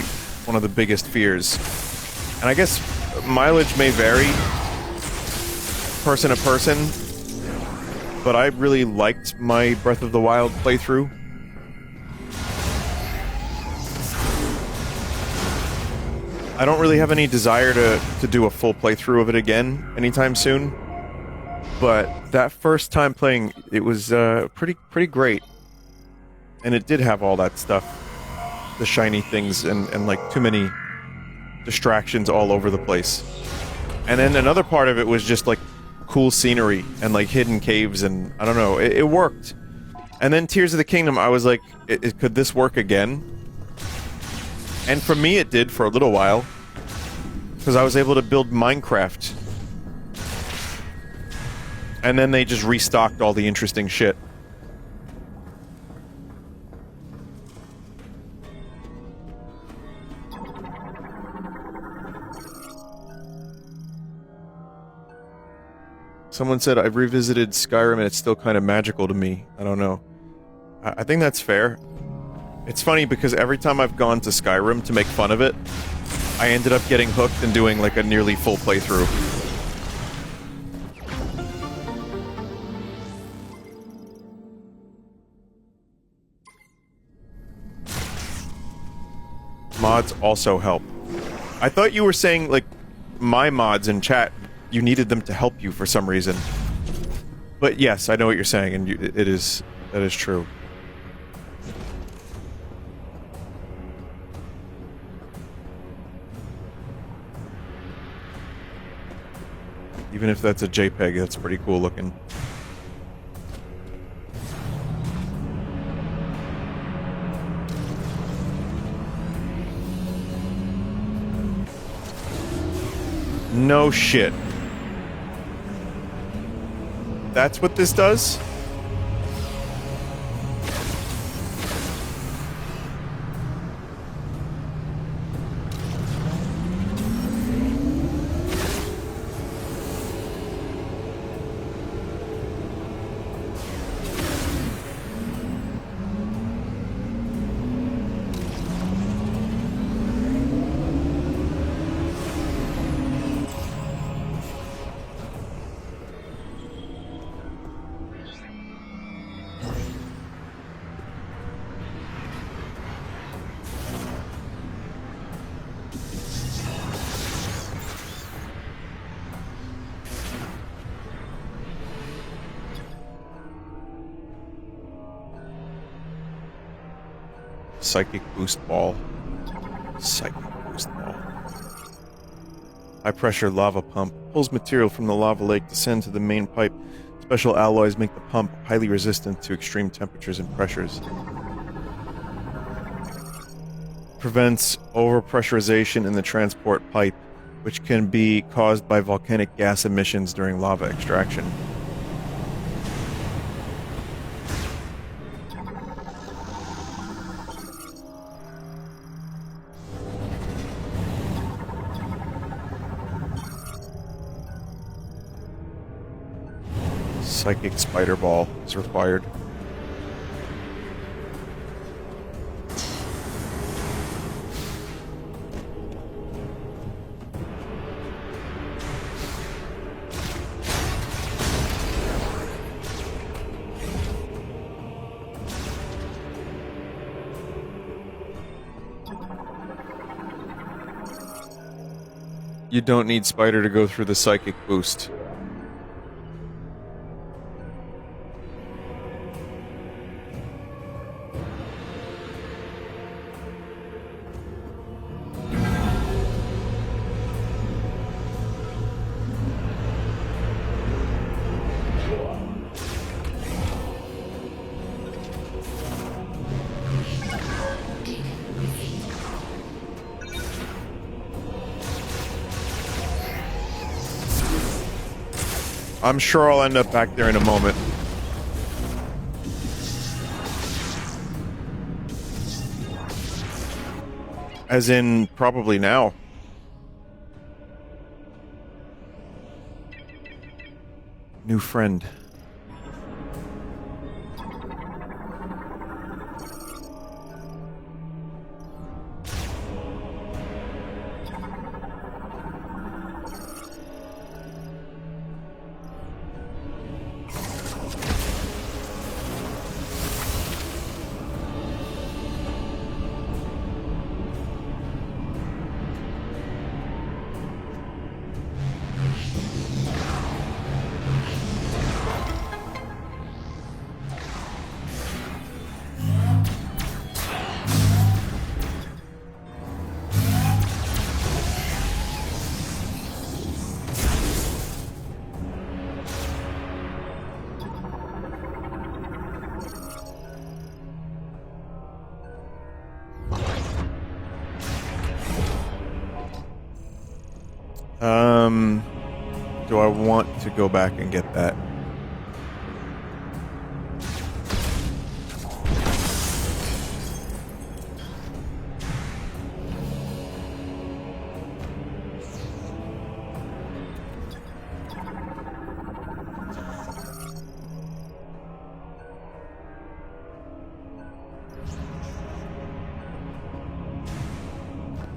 one of the biggest fears. And I guess mileage may vary person to person, but I really liked my Breath of the Wild playthrough. I don't really have any desire to do a full playthrough of it again anytime soon. But that first time playing, it was pretty great. And it did have all that stuff. The shiny things and like too many distractions all over the place. And then another part of it was just like cool scenery and like hidden caves and I don't know, it worked. And then Tears of the Kingdom, I was like, could this work again? And for me it did for a little while. Because I was able to build Minecraft. And then they just restocked all the interesting shit. Someone said, I've revisited Skyrim and it's still kind of magical to me. I don't know. I think that's fair. It's funny because every time I've gone to Skyrim to make fun of it, I ended up getting hooked and doing like a nearly full playthrough. Mods also help. I thought you were saying, like, my mods in chat, you needed them to help you for some reason. But yes, I know what you're saying, and that is true. Even if that's a JPEG, that's pretty cool looking. No shit. That's what this does? Psychic boost ball. Psychic boost ball. High pressure lava pump. Pulls material from the lava lake to send to the main pipe. Special alloys make the pump highly resistant to extreme temperatures and pressures. Prevents overpressurization in the transport pipe, which can be caused by volcanic gas emissions during lava extraction. Psychic spider ball is required. You don't need Spider to go through the psychic boost. I'm sure I'll end up back there in a moment. As in, probably now. New friend. Do I want to go back and get that?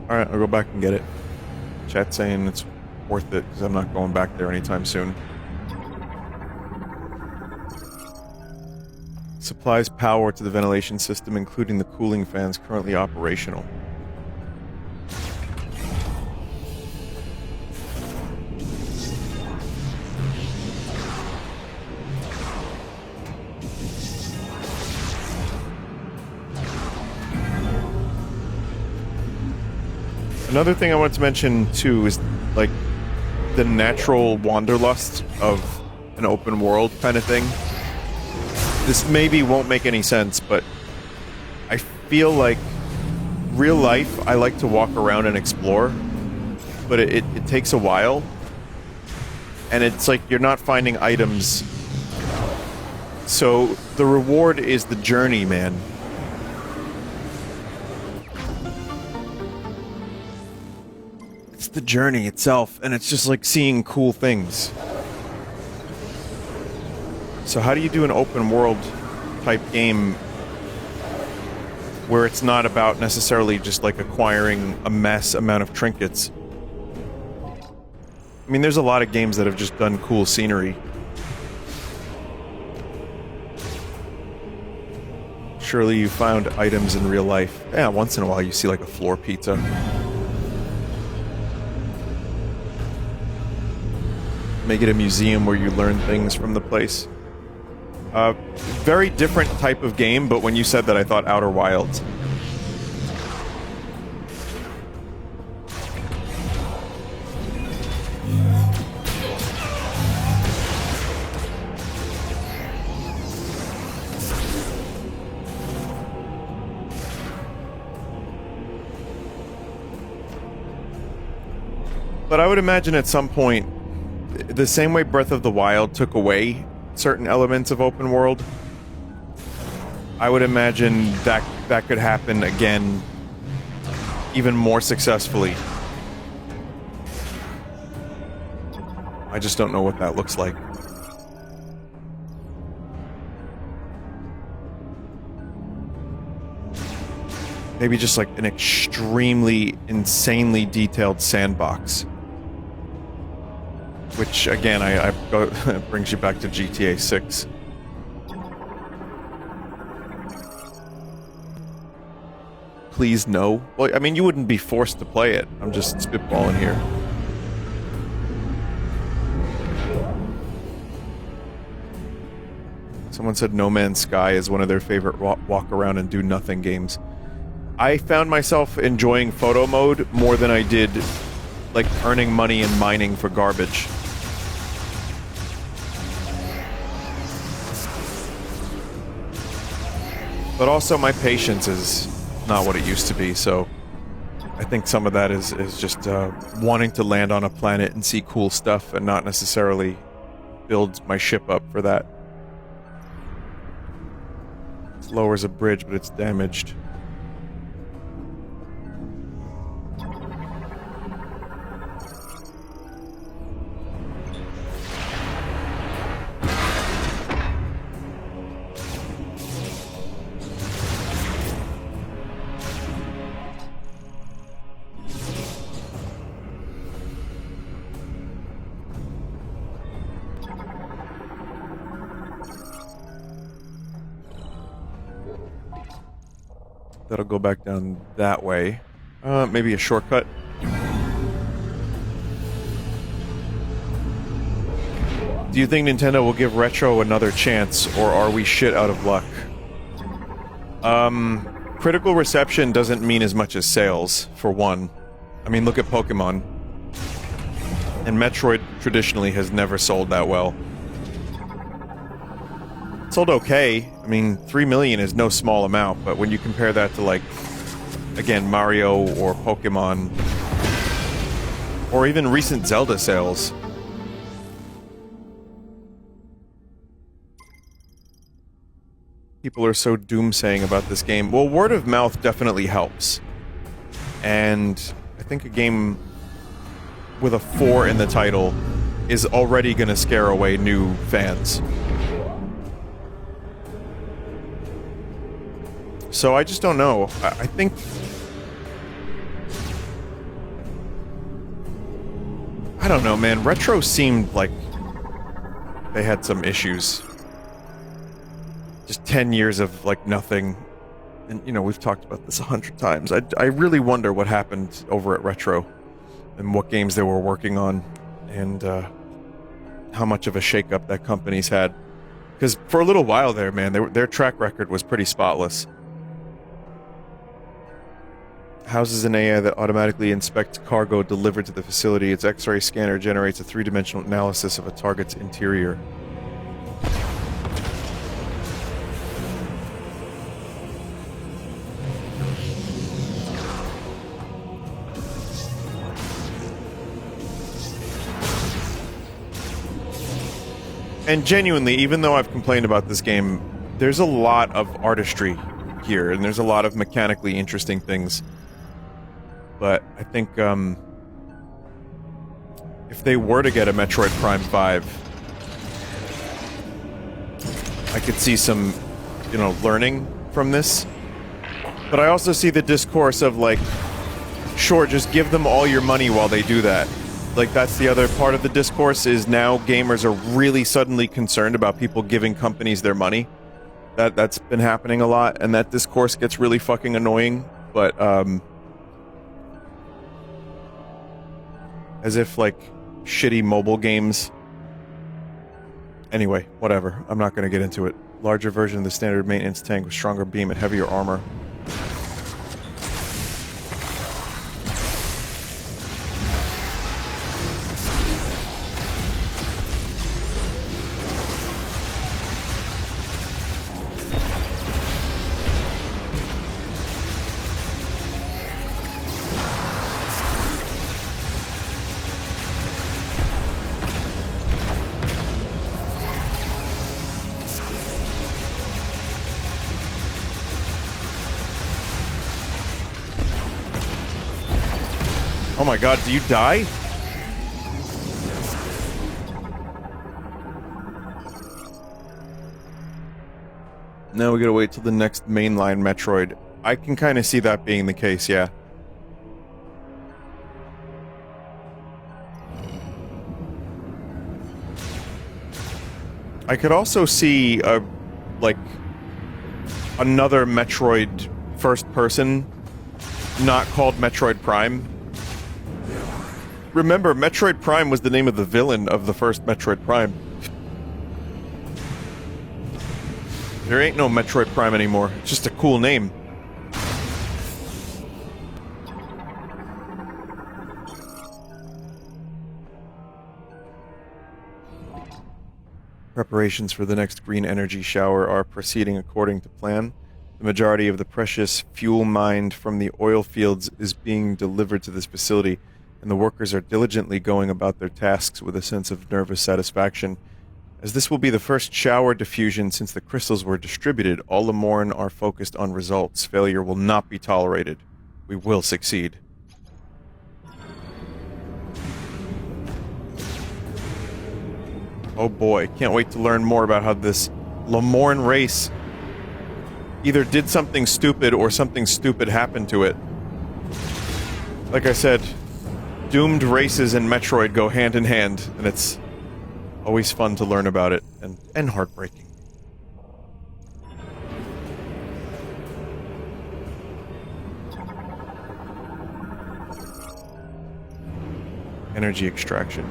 Alright, I'll go back and get it. Chat saying it's worth it because I'm not going back there anytime soon. Supplies power to the ventilation system, including the cooling fans currently operational. Another thing I wanted to mention too is like the natural wanderlust of an open world kind of thing. This maybe won't make any sense, but I feel like real life, I like to walk around and explore, but it takes a while. And it's like you're not finding items. So the reward is the journey, man. The journey itself, and it's just like seeing cool things. So how do you do an open world type game where it's not about necessarily just like acquiring a mass amount of trinkets? I mean, there's a lot of games that have just done cool scenery. Surely you found items in real life. Yeah, once in a while you see like a floor pizza. Make it a museum where you learn things from the place. Very different type of game, but when you said that, I thought Outer Wilds. But I would imagine at some point, the same way Breath of the Wild took away certain elements of open world, I would imagine that could happen again, even more successfully. I just don't know what that looks like. Maybe just like an extremely, insanely detailed sandbox. Which, again, brings you back to GTA 6. Please no. Well, I mean, you wouldn't be forced to play it. I'm just spitballing here. Someone said No Man's Sky is one of their favorite walk around and do nothing games. I found myself enjoying photo mode more than I did, like, earning money and mining for garbage. But also my patience is not what it used to be, so I think some of that is just wanting to land on a planet and see cool stuff and not necessarily build my ship up for that. It lowers a bridge, but it's damaged. That'll go back down that way. Maybe a shortcut. Do you think Nintendo will give Retro another chance, or are we shit out of luck? Critical reception doesn't mean as much as sales, for one. I mean, look at Pokemon. And Metroid traditionally has never sold that well. Sold okay. I mean, 3 million is no small amount, but when you compare that to, like, again, Mario or Pokemon, or even recent Zelda sales. People are so doomsaying about this game. Well, word of mouth definitely helps. And I think a game with a 4 in the title is already going to scare away new fans. So I just don't know. I think... I don't know, man. Retro seemed like they had some issues. Just 10 years of, like, nothing. And, you know, we've talked about this 100 times. I really wonder what happened over at Retro. And what games they were working on. And, how much of a shakeup that company's had. Because for a little while there, man, their track record was pretty spotless. Houses an AI that automatically inspects cargo delivered to the facility. Its X-ray scanner generates a 3-dimensional analysis of a target's interior. And genuinely, even though I've complained about this game, there's a lot of artistry here, and there's a lot of mechanically interesting things. But I think, if they were to get a Metroid Prime 5, I could see some, you know, learning from this. But I also see the discourse of, like, sure, just give them all your money while they do that. Like, that's the other part of the discourse, is now gamers are really suddenly concerned about people giving companies their money. That's been happening a lot, and that discourse gets really fucking annoying, but, as if, like, shitty mobile games... Anyway, whatever. I'm not gonna get into it. Larger version of the standard maintenance tank with stronger beam and heavier armor. Oh my god, do you die? No, we gotta wait till the next mainline Metroid. I can kind of see that being the case, yeah. I could also see, like, another Metroid first person, not called Metroid Prime. Remember, Metroid Prime was the name of the villain of the first Metroid Prime. There ain't no Metroid Prime anymore. It's just a cool name. Preparations for the next green energy shower are proceeding according to plan. The majority of the precious fuel mined from the oil fields is being delivered to this facility, and the workers are diligently going about their tasks with a sense of nervous satisfaction. As this will be the first shower diffusion since the crystals were distributed, all Lamorn are focused on results. Failure will not be tolerated. We will succeed. Oh boy, can't wait to learn more about how this Lamorn race either did something stupid or something stupid happened to it. Like I said, doomed races and Metroid go hand in hand, and it's always fun to learn about it, and heartbreaking. Energy extraction.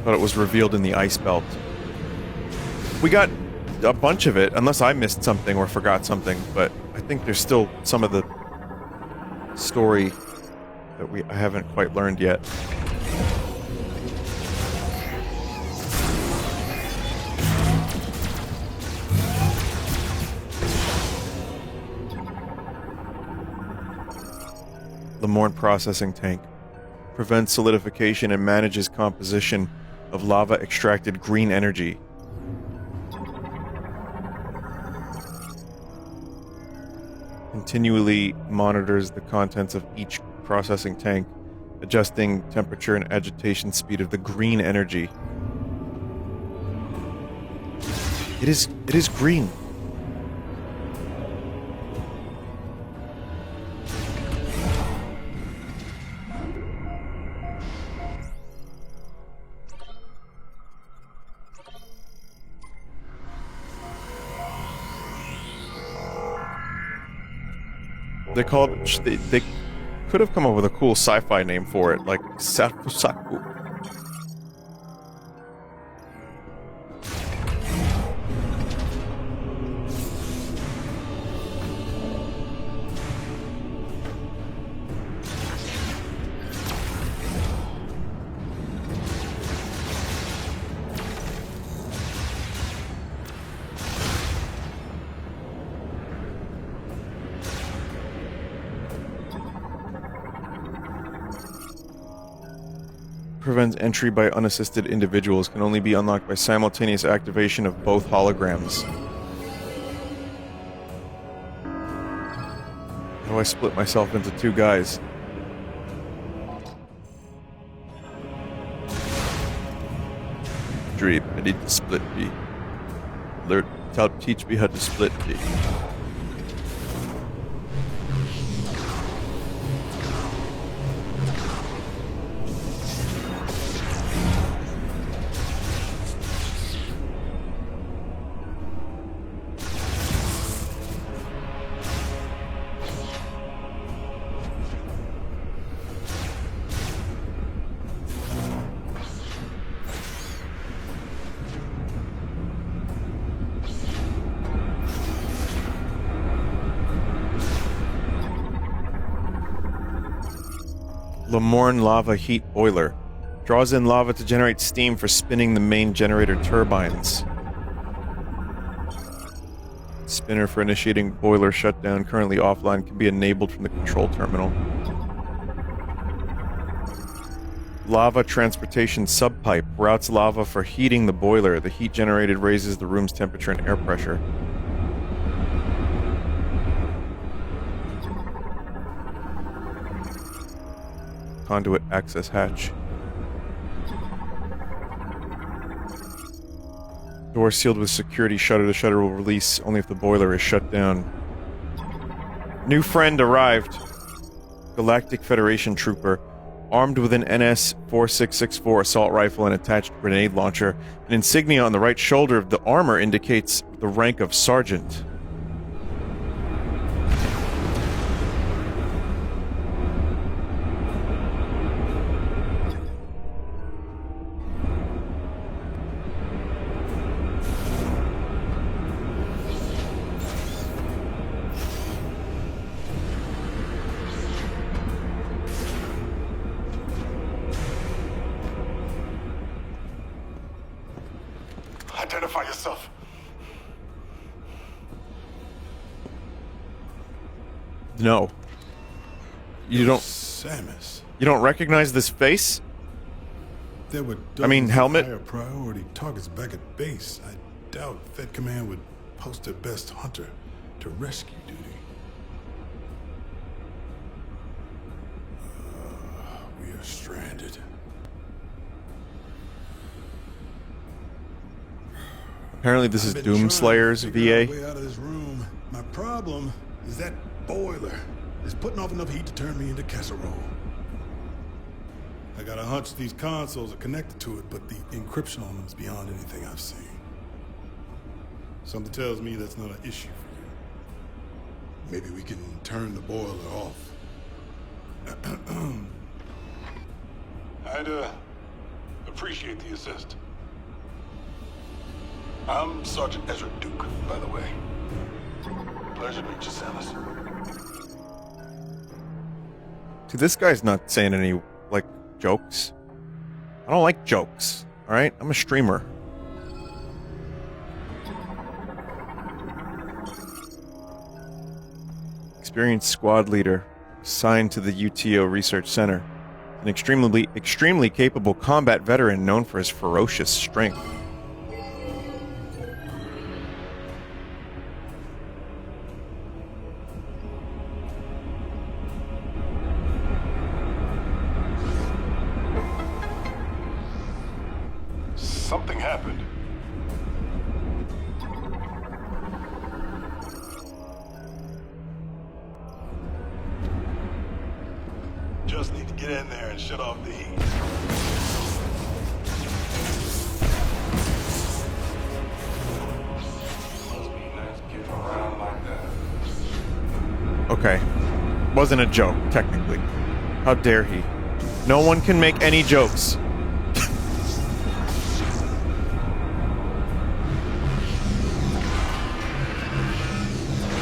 But it was revealed in the ice belt. We got a bunch of it, unless I missed something or forgot something, but I think there's still some of the story that I haven't quite learned yet. Lamorn processing tank prevents solidification and manages composition of lava-extracted green energy. Continually monitors the contents of each processing tank, adjusting temperature and agitation speed of the green energy. It is green. They called it, they could have come up with a cool sci-fi name for it, like Safusaku. Prevents entry by unassisted individuals, can only be unlocked by simultaneous activation of both holograms. How do I split myself into two guys? Dream, I need to split me. Learn, teach me how to split me. Lamorn lava heat boiler. Draws in lava to generate steam for spinning the main generator turbines. Spinner for initiating boiler shutdown, currently offline, can be enabled from the control terminal. Lava transportation subpipe routes lava for heating the boiler. The heat generated raises the room's temperature and air pressure. Conduit access hatch. Door sealed with security shutter. The shutter will release only if the boiler is shut down. New friend arrived. Galactic Federation trooper. Armed with an NS-4664 assault rifle and attached grenade launcher. An insignia on the right shoulder of the armor indicates the rank of sergeant.
identify yourself.
No. You don't.
Samus.
You don't recognize this face?
There were
I mean,
dozens of
helmet?
higher priority targets back at base. I doubt Fed Command would post their best hunter to rescue duty. We are stranded.
Apparently, this is
I've been trying to
Doomslayer's
figure out a
VA.
way out of this room. My problem is that boiler is putting off enough heat to turn me into casserole. I got a hunch these consoles are connected to it, but the encryption on them is beyond anything I've seen. Something tells me that's not an issue for you. Maybe we can turn the boiler off.
I'd appreciate the assist. I'm Sergeant Ezra Duke, by the way. Pleasure to meet you, Samus.
See, this guy's not saying any, like, jokes. I don't like jokes, alright? I'm a streamer. Experienced squad leader, assigned to the UTO Research Center. An extremely capable combat veteran known for his ferocious strength.
Something happened. Just need to get in there and shut off the heat. Must be nice getting around like that.
Okay. Wasn't a joke, technically. How dare he? No one can make any jokes.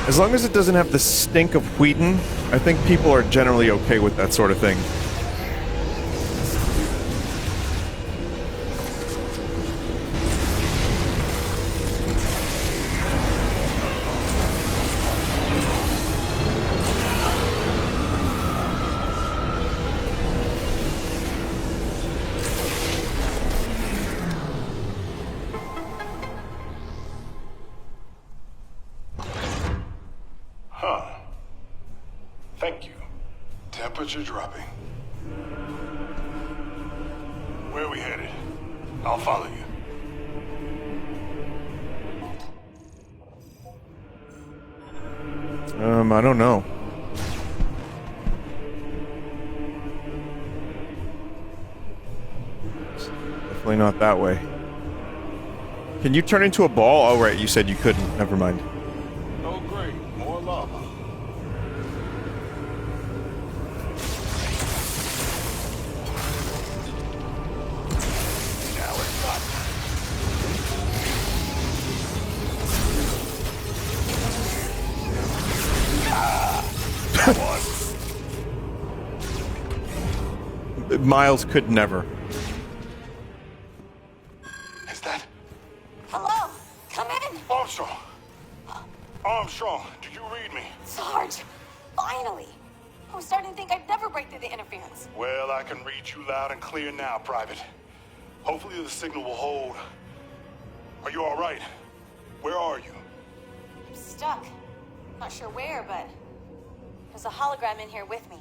As long as it doesn't have the stink of Wheaton, I think people are generally okay with that sort of thing.
Huh. Thank you. Temperature dropping. Where are we headed? I'll follow you.
I don't know. Definitely not that way. Can you turn into a ball? Oh, right, you said you couldn't. Never mind.
Oh, great. More lava. Now it's up.
Miles could never.
Is that
Hello? Come in!
Armstrong? Armstrong, do you read me?
Sarge! Finally! I was starting to think I'd never break through the interference.
Well, I can read you loud and clear now, Private. Hopefully the signal will hold. Are you all right? Where are you?
I'm stuck. Not sure where, but there's a hologram in here with me.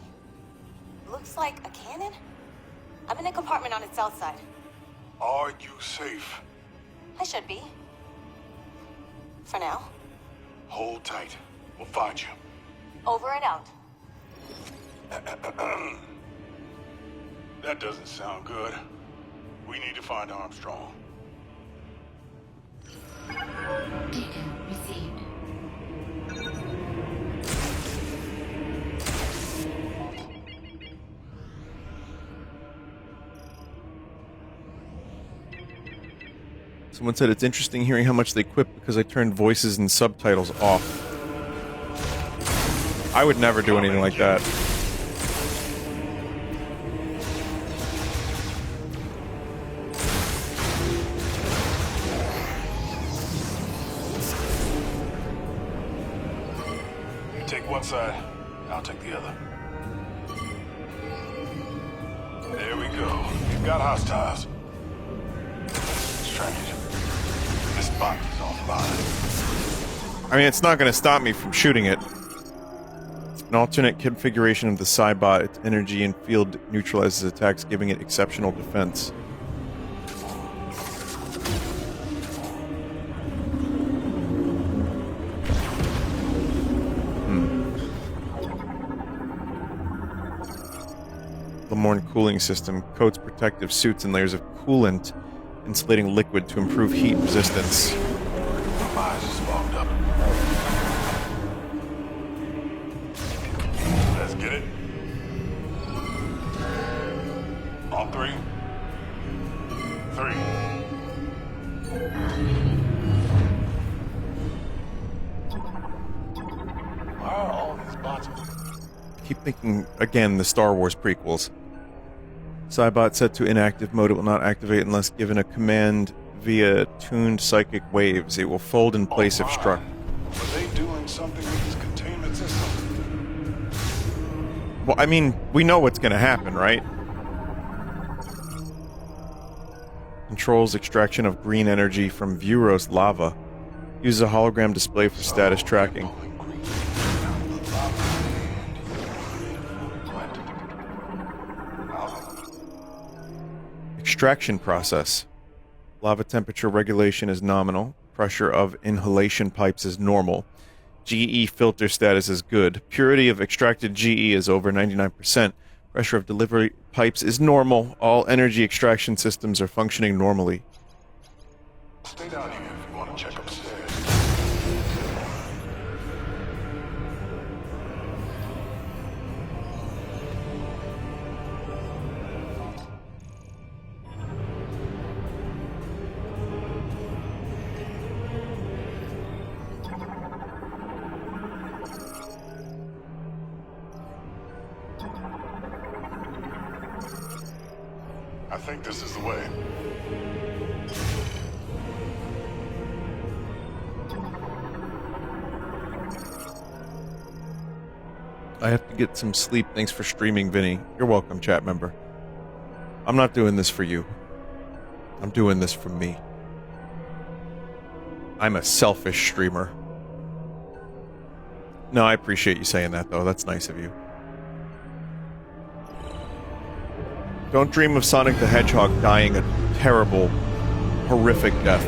Looks like a cannon? I'm in a compartment on its south side.
Are you safe?
I should be. For now.
Hold tight. We'll find you.
Over and out.
That doesn't sound good. We need to find Armstrong.
Data received.
Someone said it's interesting hearing how much they quit because I turned voices and subtitles off. I would never do anything like that.
take one side, I'll take the other. There we go. We've got hostiles. Strange. This bot is offline.
I mean, it's not going to stop me from shooting it. An alternate configuration of the Cybot, its energy and field neutralizes attacks, giving it exceptional defense. Lamorne cooling system coats protective suits in layers of coolant, insulating liquid to improve heat resistance.
My eyes just fogged up. Let's get it. On three. Three. Why are all these bots?
Keep thinking again the Star Wars prequels. Cybot set to inactive mode. It will not activate unless given a command via tuned psychic waves. It will fold in place if struck.
Were they doing something with this containment system?
Well, I mean, we know what's going to happen, right? Controls extraction of green energy from Vuros lava. Uses a hologram display for status tracking. Extraction process. Lava temperature regulation is nominal. Pressure of inhalation pipes is normal. GE filter status is good. Purity of extracted GE is over 99%. Pressure of delivery pipes is normal. All energy extraction systems are functioning normally.
Stay down here if you want to check upstairs. I think this is the way.
I have to get some sleep. Thanks for streaming, Vinny. You're welcome, chat member. I'm not doing this for you. I'm doing this for me. I'm a selfish streamer. No, I appreciate you saying that, though. That's nice of you. Don't dream of Sonic the Hedgehog dying a terrible, horrific death.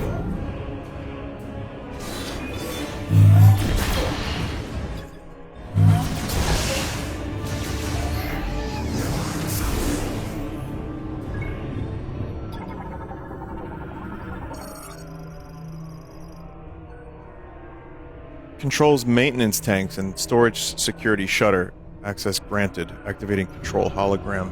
Controls maintenance tanks and storage security shutter. Access granted. Activating control hologram.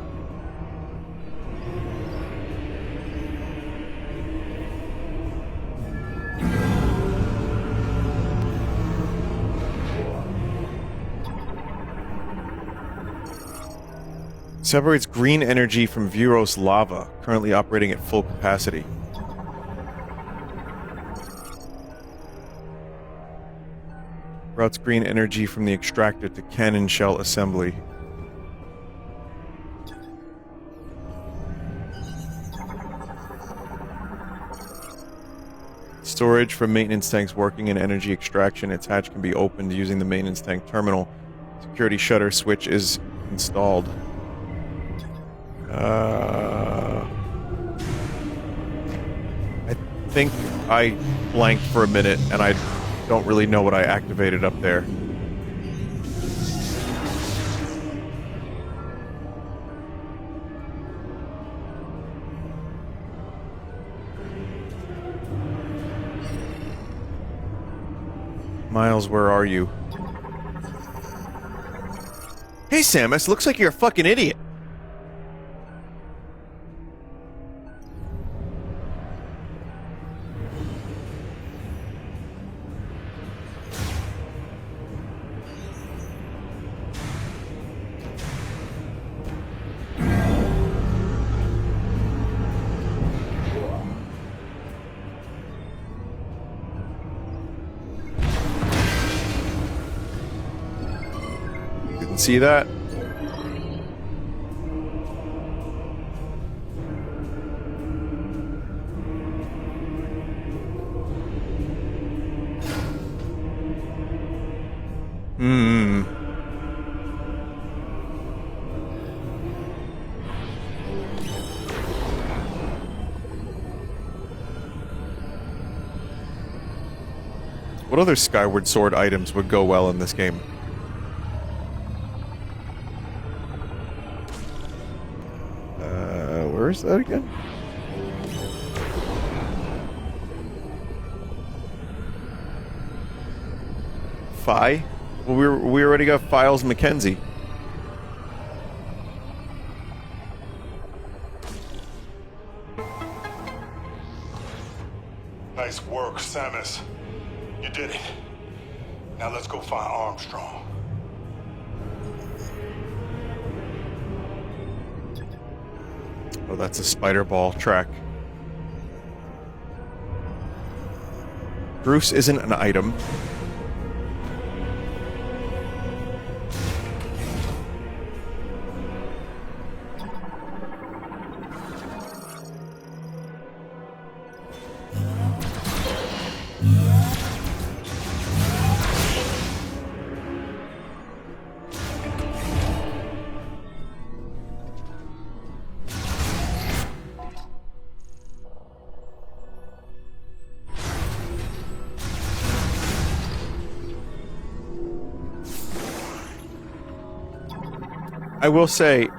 Separates green energy from Vuros lava, currently operating at full capacity. Routes green energy from the extractor to cannon shell assembly. Storage for maintenance tanks working in energy extraction. Its hatch can be opened using the maintenance tank terminal. Security shutter switch is installed. I think I blanked for a minute and I don't really know what I activated up there. Miles, where are you? Hey, Samus, looks like you're a fucking idiot. didn't see that. Hmm. What other Skyward Sword items would go well in this game? Where is that again? Phi? Well, we already got Files Mackenzie.
Nice work, Samus. You did it. Now let's go find Armstrong.
Oh, that's a spider ball track. Bruce isn't an item. I will say,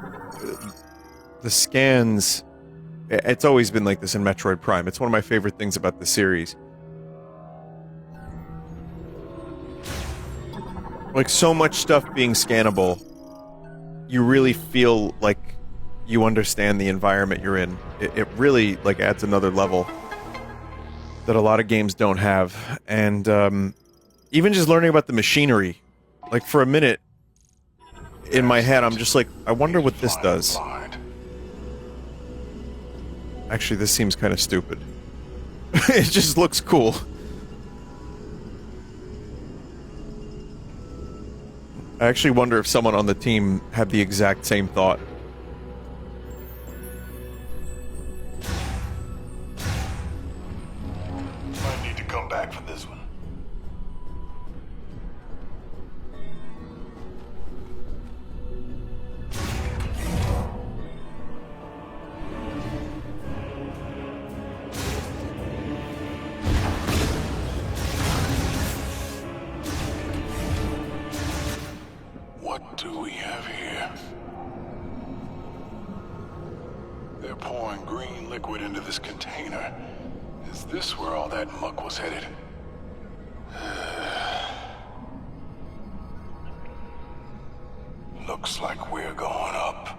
the scans, it's always been like this in Metroid Prime. It's one of my favorite things about the series. Like, so much stuff being scannable, you really feel like you understand the environment you're in. It really, like, adds another level that a lot of games don't have. And, even just learning about the machinery, like, for a minute, in my head, I'm just like, I wonder what this does. Actually, this seems kind of stupid. It just looks cool. I actually wonder if someone on the team had the exact same thought.
I need to come back for this one. What do we have here? They're pouring green liquid into this container. Is this where all that muck was headed? Looks like we're going up.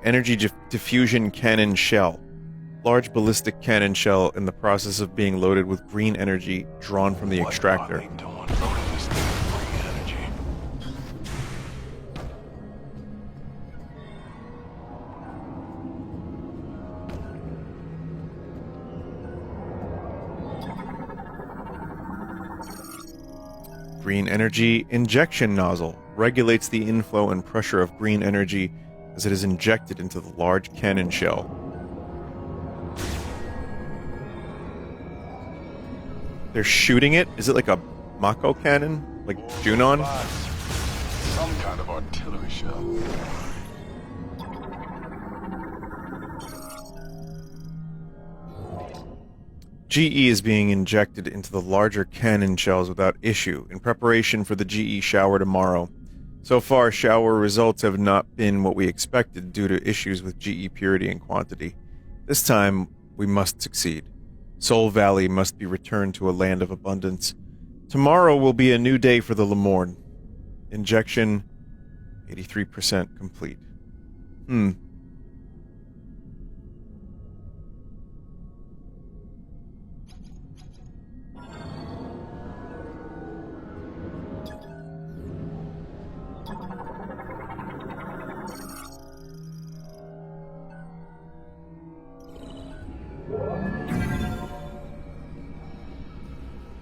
Energy diffusion cannon shell. Large ballistic cannon shell in the process of being loaded with green energy drawn from the extractor. Green energy injection nozzle regulates the inflow and pressure of green energy as it is injected into the large cannon shell. They're shooting it? Is it like a Mako cannon? Like Junon?
Some kind of artillery shell.
GE is being injected into the larger cannon shells without issue in preparation for the GE shower tomorrow. So far, shower results have not been what we expected due to issues with GE purity and quantity. This time, we must succeed. Soul Valley must be returned to a land of abundance. Tomorrow will be a new day for the Lemorne. Injection 83% complete.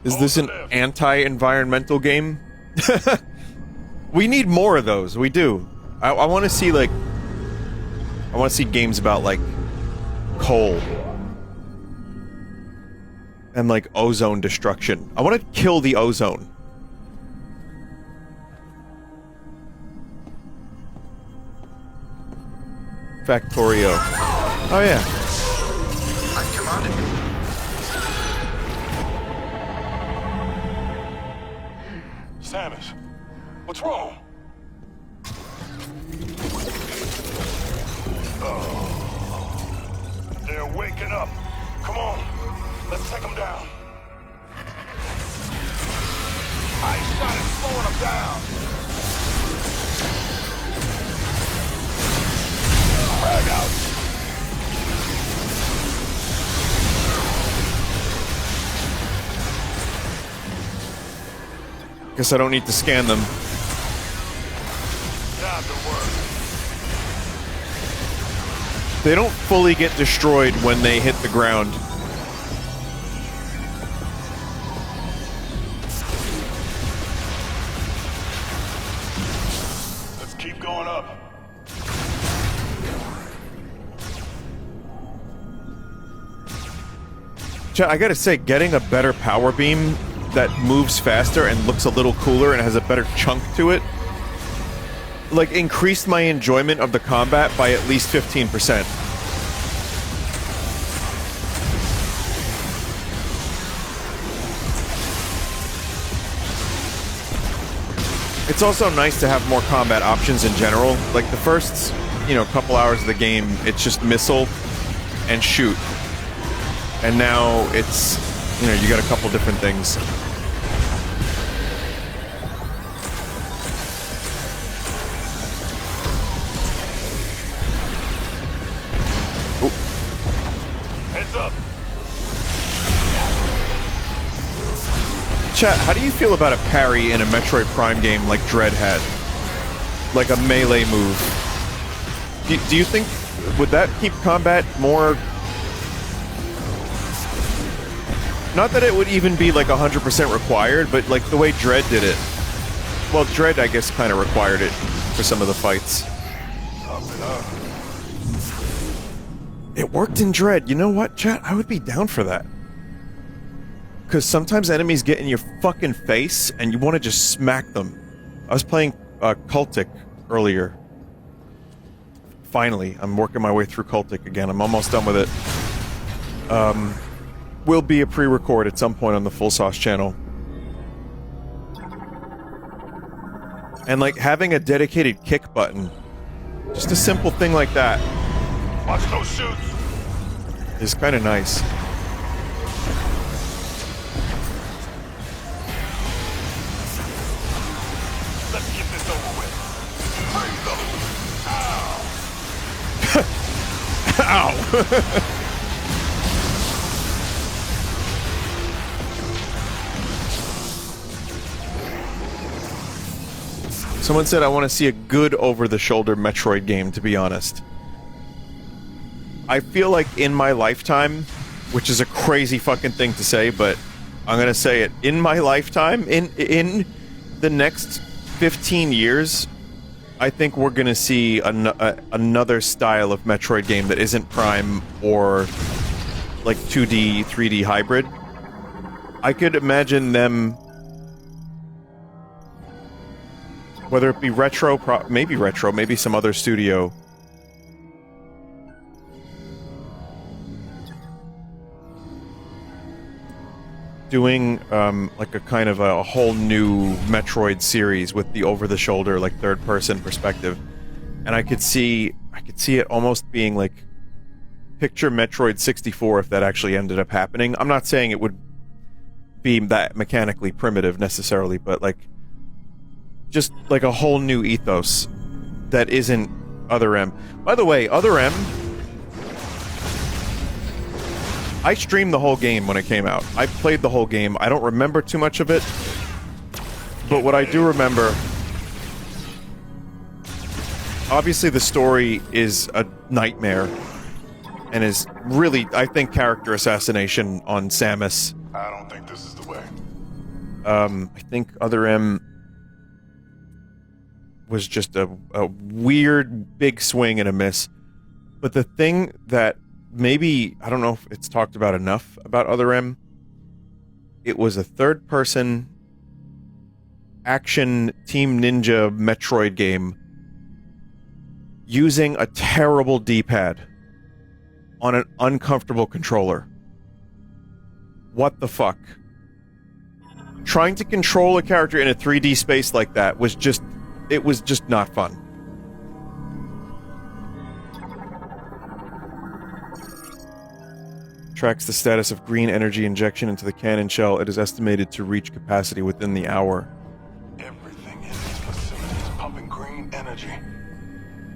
Is this an anti-environmental game? We need more of those. We do. I want to see, like... I want to see games about, like, coal. And, like, ozone destruction. I want to kill the ozone. Factorio. Oh, yeah.
I commanded you.
Samus, what's wrong? Oh, they're waking up. Come on, let's take them down. Ice shot is slowing them down. Frag out.
Guess I don't need to scan them.
Time to work.
They don't fully get destroyed when they hit the ground.
Let's keep going up.
I gotta say, getting a better power beam that moves faster and looks a little cooler and has a better chunk to it, like, increased my enjoyment of the combat by at least 15%. It's also nice to have more combat options in general. Like, the first, couple hours of the game, it's just missile and shoot. And now it's, you got a couple different things. Ooh.
Heads up.
Chat, how do you feel about a parry in a Metroid Prime game like Dread had? Like a melee move. Do you think, would that keep combat more... Not that it would even be like 100% required, but like the way Dread did it. Well, Dread, I guess, kind of required it for some of the fights. It worked in Dread. You know what, chat? I would be down for that. Because sometimes enemies get in your fucking face and you want to just smack them. I was playing Cultic earlier. Finally, I'm working my way through Cultic again. I'm almost done with it. Will be a pre-record at some point on the Full Sauce channel. And like having a dedicated kick button, just a simple thing like that,
Watch those shoots.
is kind of nice.
Let's get this over with. Freeze them. Ow.
Ow! Someone said I want to see a good over-the-shoulder Metroid game, to be honest. I feel like in my lifetime, which is a crazy fucking thing to say, but I'm gonna say it. In my lifetime, in the next 15 years, I think we're gonna see another style of Metroid game that isn't Prime or like 2D, 3D hybrid. I could imagine them... Whether it be retro, maybe some other studio. Doing, like a kind of a whole new Metroid series with the over-the-shoulder, like, third-person perspective. And I could see it almost being, like, picture Metroid 64 if that actually ended up happening. I'm not saying it would be that mechanically primitive, necessarily, but, like, just like a whole new ethos that isn't Other M. By the way, Other M, I streamed the whole game when it came out. I played the whole game. I don't remember too much of it, but what I do remember, obviously the story is a nightmare and is really, I think, character assassination on Samus.
I don't think this is the way.
I think Other M was just a weird big swing and a miss. But the thing that maybe, I don't know if it's talked about enough about Other M, it was a third-person action Team Ninja Metroid game using a terrible D-pad on an uncomfortable controller. What the fuck? Trying to control a character in a 3D space like that was just... it was just not fun. Tracks the status of green energy injection into the cannon shell. It is estimated to reach capacity within the hour.
Everything in this facility is pumping green energy.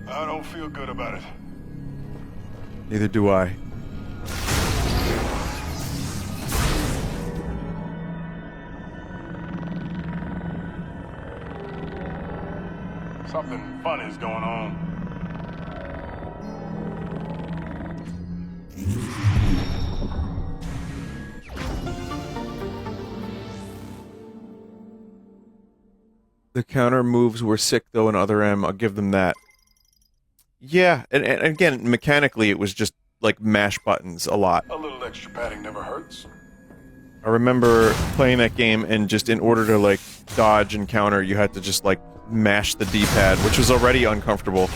I don't feel good about it.
Neither do I.
Something funny's going on.
The counter moves were sick, though, in Other M. I'll give them that. Yeah, and again, mechanically, it was just, like, mash buttons a lot.
A little extra padding never hurts.
I remember playing that game, and just in order to, like, dodge and counter, you had to just, like, mash the D-pad, which was already uncomfortable.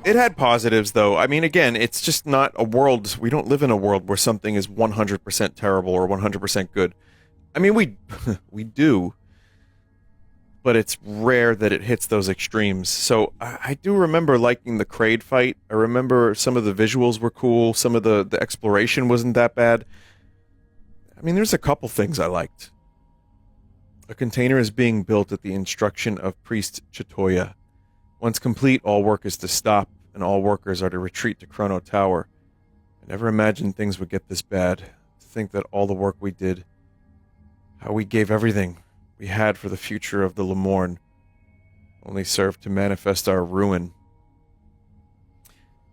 It had positives, though. I mean, again, it's just not a world... we don't live in a world where something is 100% terrible or 100% good. I mean, we do. But it's rare that it hits those extremes. So, I do remember liking the Kraid fight. I remember some of the visuals were cool. Some of the exploration wasn't that bad. I mean, there's a couple things I liked. A container is being built at the instruction of Priest Chitoya. Once complete, all work is to stop, and all workers are to retreat to Chrono Tower. I never imagined things would get this bad. To think that all the work we did, how we gave everything we had for the future of the Lemorne, only served to manifest our ruin.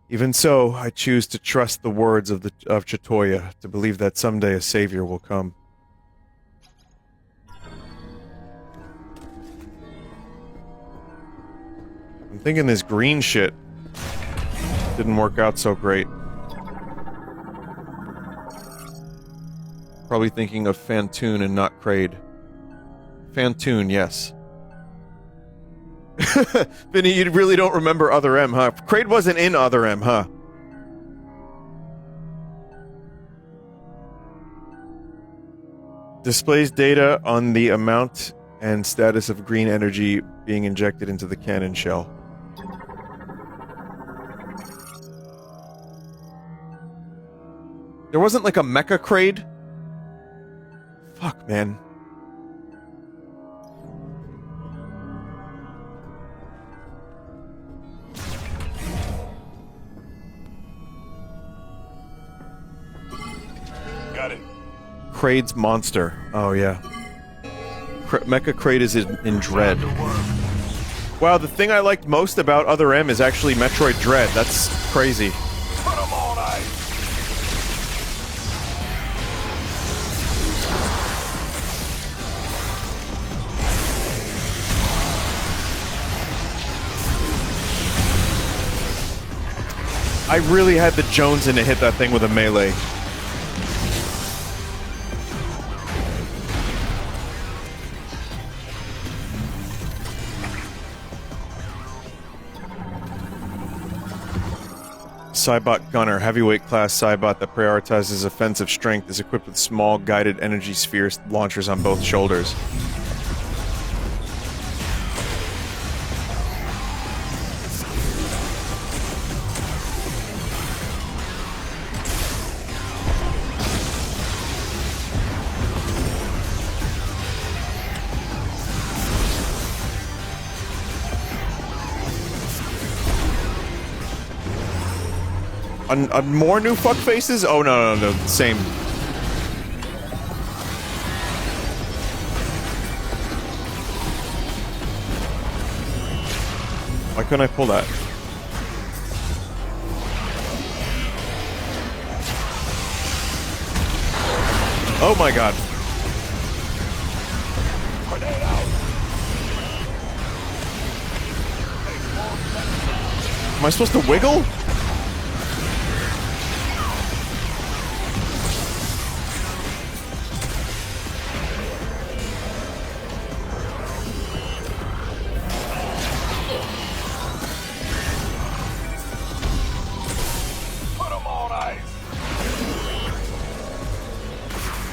Even so, I choose to trust the words of Chitoya, to believe that someday a savior will come. I'm thinking this green shit didn't work out so great. Probably thinking of Phantoon and not Kraid. Phantoon, yes. Vinny, you really don't remember Other M, huh? Kraid wasn't in Other M, huh? Displays data on the amount and status of green energy being injected into the cannon shell. There wasn't like a mecha Kraid? Fuck, man.
Got it.
Kraid's monster. Oh, yeah. Mecha Kraid is in Dread. Wow, the thing I liked most about Other M is actually Metroid Dread. That's crazy.
Put 'em on ice.
I really had the Jonesin to hit that thing with a melee. Cybot Gunner, heavyweight class Cybot that prioritizes offensive strength, is equipped with small guided energy sphere launchers on both shoulders. More new fuck faces? Oh, no, same. Why couldn't I pull that? Oh my god. Am I supposed to wiggle?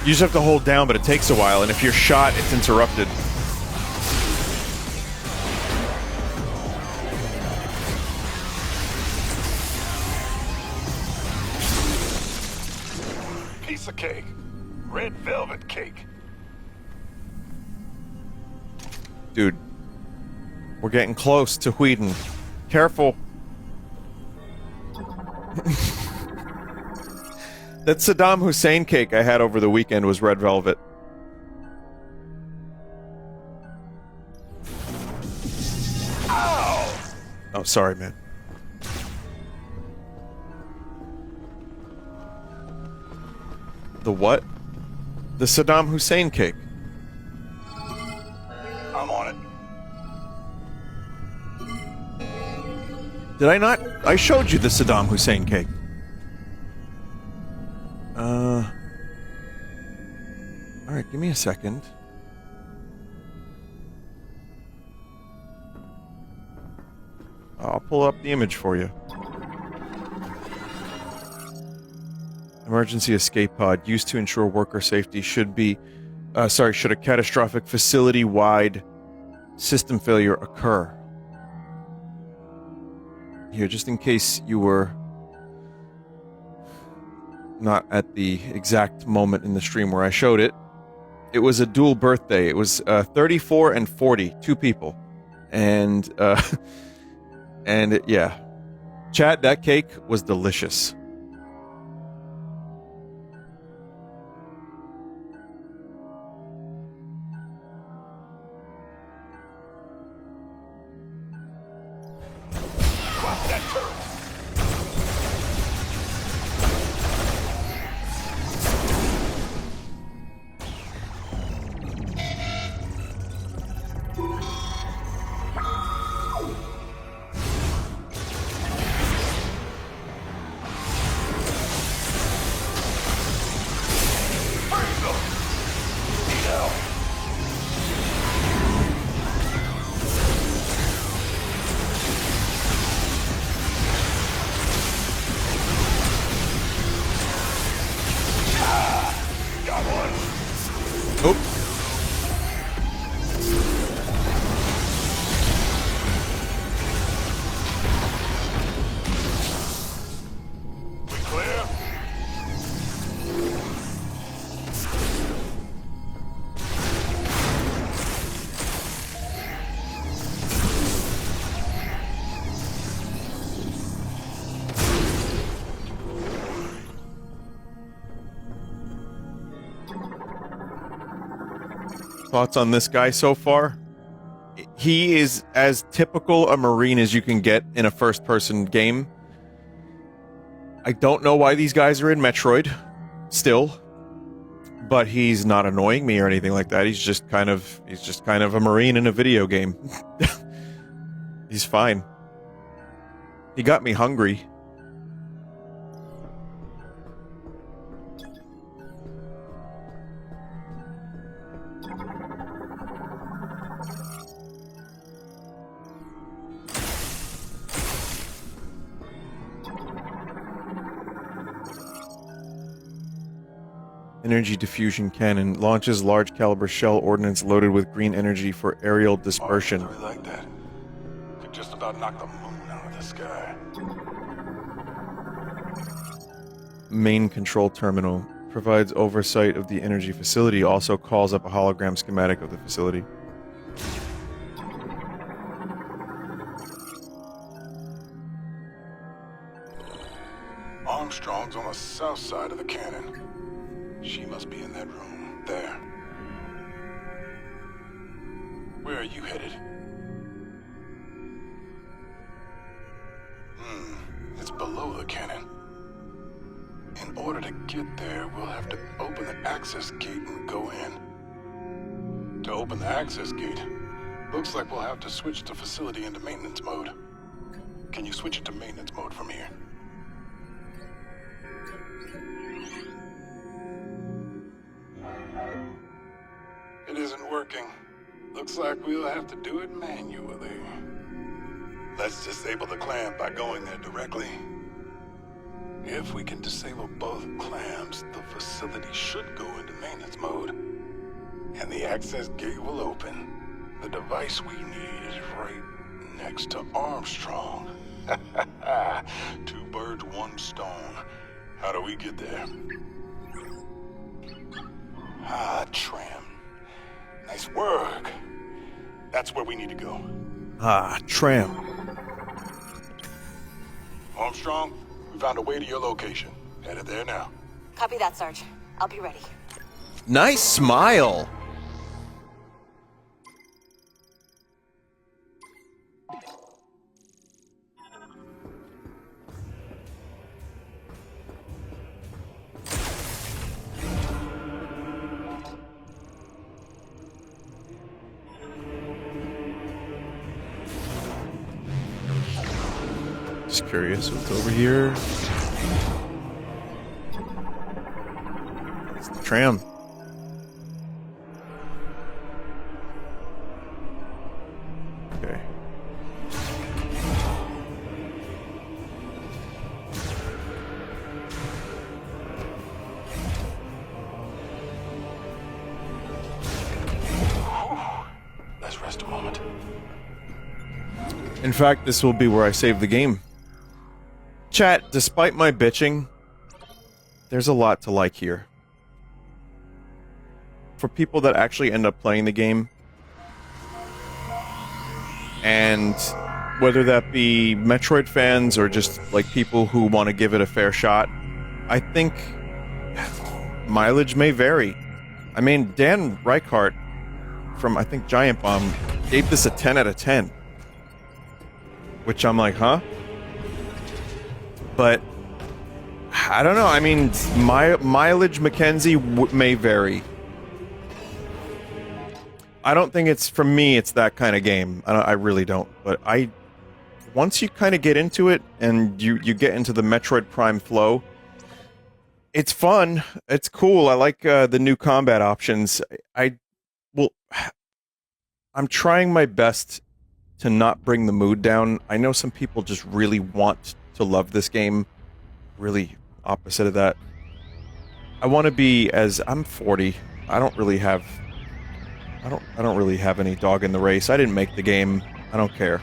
You just have to hold down, but it takes a while, and if you're shot, it's interrupted.
Piece of cake. Red velvet cake.
Dude, we're getting close to Whedon. Careful. That Saddam Hussein cake I had over the weekend was red velvet.
Ow!
Oh, sorry, man. The what? The Saddam Hussein cake.
I'm on it.
Did I not? I showed you the Saddam Hussein cake. Alright, give me a second. I'll pull up the image for you. Emergency escape pod used to ensure worker safety should a catastrophic facility-wide system failure occur. Here, just in case you were not at the exact moment in the stream where I showed it, it was a dual birthday. It was 34 and 40, 2 people. And, yeah. Chat, that cake was delicious. Thoughts on this guy so far? He is as typical a Marine as you can get in a first-person game. I don't know why these guys are in Metroid, still, but he's not annoying me or anything like that. He's just kind of a Marine in a video game. He's fine. He got me hungry. Energy diffusion cannon launches large caliber shell ordnance loaded with green energy for aerial dispersion.
I really like that. Could just about knock the moon out of the sky.
Main control terminal provides oversight of the energy facility, also calls up a hologram schematic of the facility.
Armstrong's on the south side of the cannon. She must be in that room, there. Where are you headed? It's below the cannon. In order to
get there, we'll have to open the access gate and go in. To open the access gate, looks like we'll have to switch the facility into maintenance mode. Can you switch it to maintenance mode from here? It isn't working. Looks like we'll have to do it manually. Let's disable the clamp by going there directly. If we can disable both clamps, the facility should go into maintenance mode. And the access gate will open. The device we need is right next to Armstrong. Two birds, one stone. How do we get there? Ah, tram. Nice work. That's where we need to go.
Ah, tram.
Armstrong, we found a way to your location. Headed there now.
Copy that, Sarge. I'll be ready.
Nice smile. Just curious what's over here. It's the tram. Okay.
Let's rest a moment.
In fact, this will be where I save the game. Chat, despite my bitching, there's a lot to like here. For people that actually end up playing the game, and whether that be Metroid fans or just like people who want to give it a fair shot, I think mileage may vary. I mean, Dan Reichart from, I think, Giant Bomb gave this a 10 out of 10. Which I'm like, huh? But I don't know. I mean, my mileage Mackenzie may vary. I don't think it's, for me, it's that kind of game. I really don't. But once you kind of get into it and you get into the Metroid Prime flow, it's fun. It's cool. I like the new combat options. I'm trying my best to not bring the mood down. I know some people just really want to love this game. Really opposite of that. I want to be, as I'm 40, I don't really have any dog in the race. I didn't make the game. I don't care.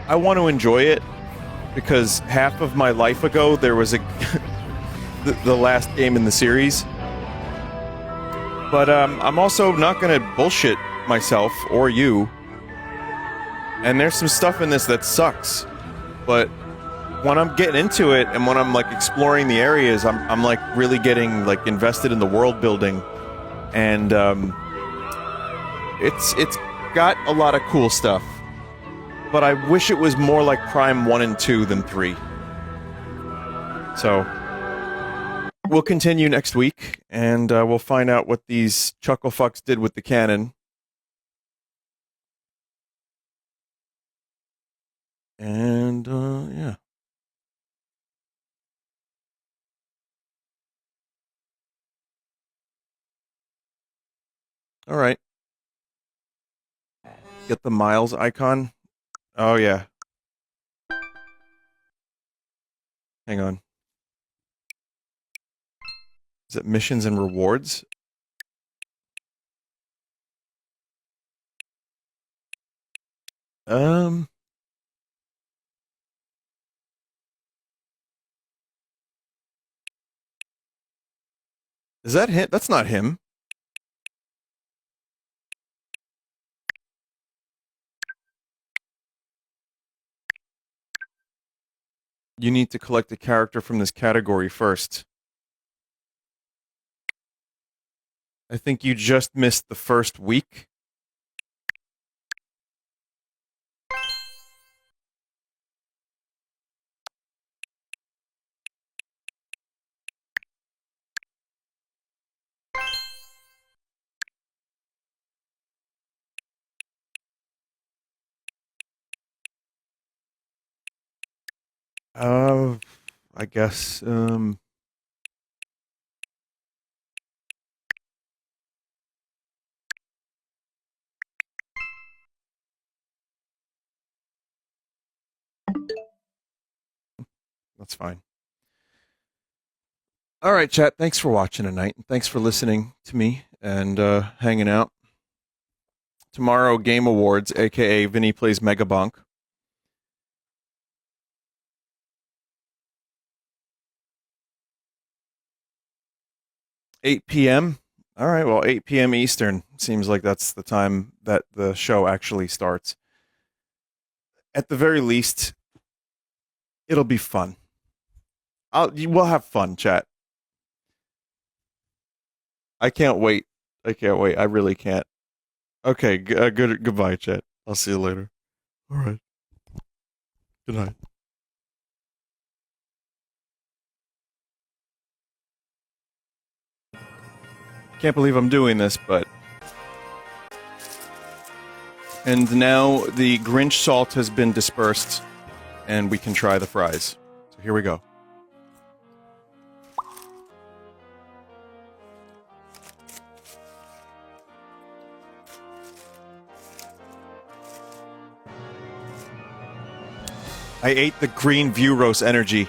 I want to enjoy it because half of my life ago there was the last game in the series. But I'm also not going to bullshit myself or you. And there's some stuff in this that sucks. But when I'm getting into it and when I'm like exploring the areas, I'm like really getting like invested in the world building. And it's got a lot of cool stuff. But I wish it was more like Prime 1 and 2 than 3. So we'll continue next week and we'll find out what these chucklefucks did with the cannon. And, yeah. Alright. Get the Miles icon. Oh, yeah. Hang on. Is it missions and rewards? Is that him? That's not him. You need to collect a character from this category first. I think you just missed the first week. I guess, that's fine. All right, chat. Thanks for watching tonight. And thanks for listening to me and hanging out. Tomorrow, Game Awards, a.k.a. Vinny Plays Megabunk. $8 p.m.? All right, well, 8 p.m. Eastern. Seems like that's the time that the show actually starts. At the very least, it'll be fun. We'll have fun, chat. I can't wait. I can't wait. I really can't. Okay, goodbye, chat. I'll see you later. All right. Good night. Can't believe I'm doing this, but... And now the Grinch salt has been dispersed, and we can try the fries. So here we go. I ate the green View Roast energy.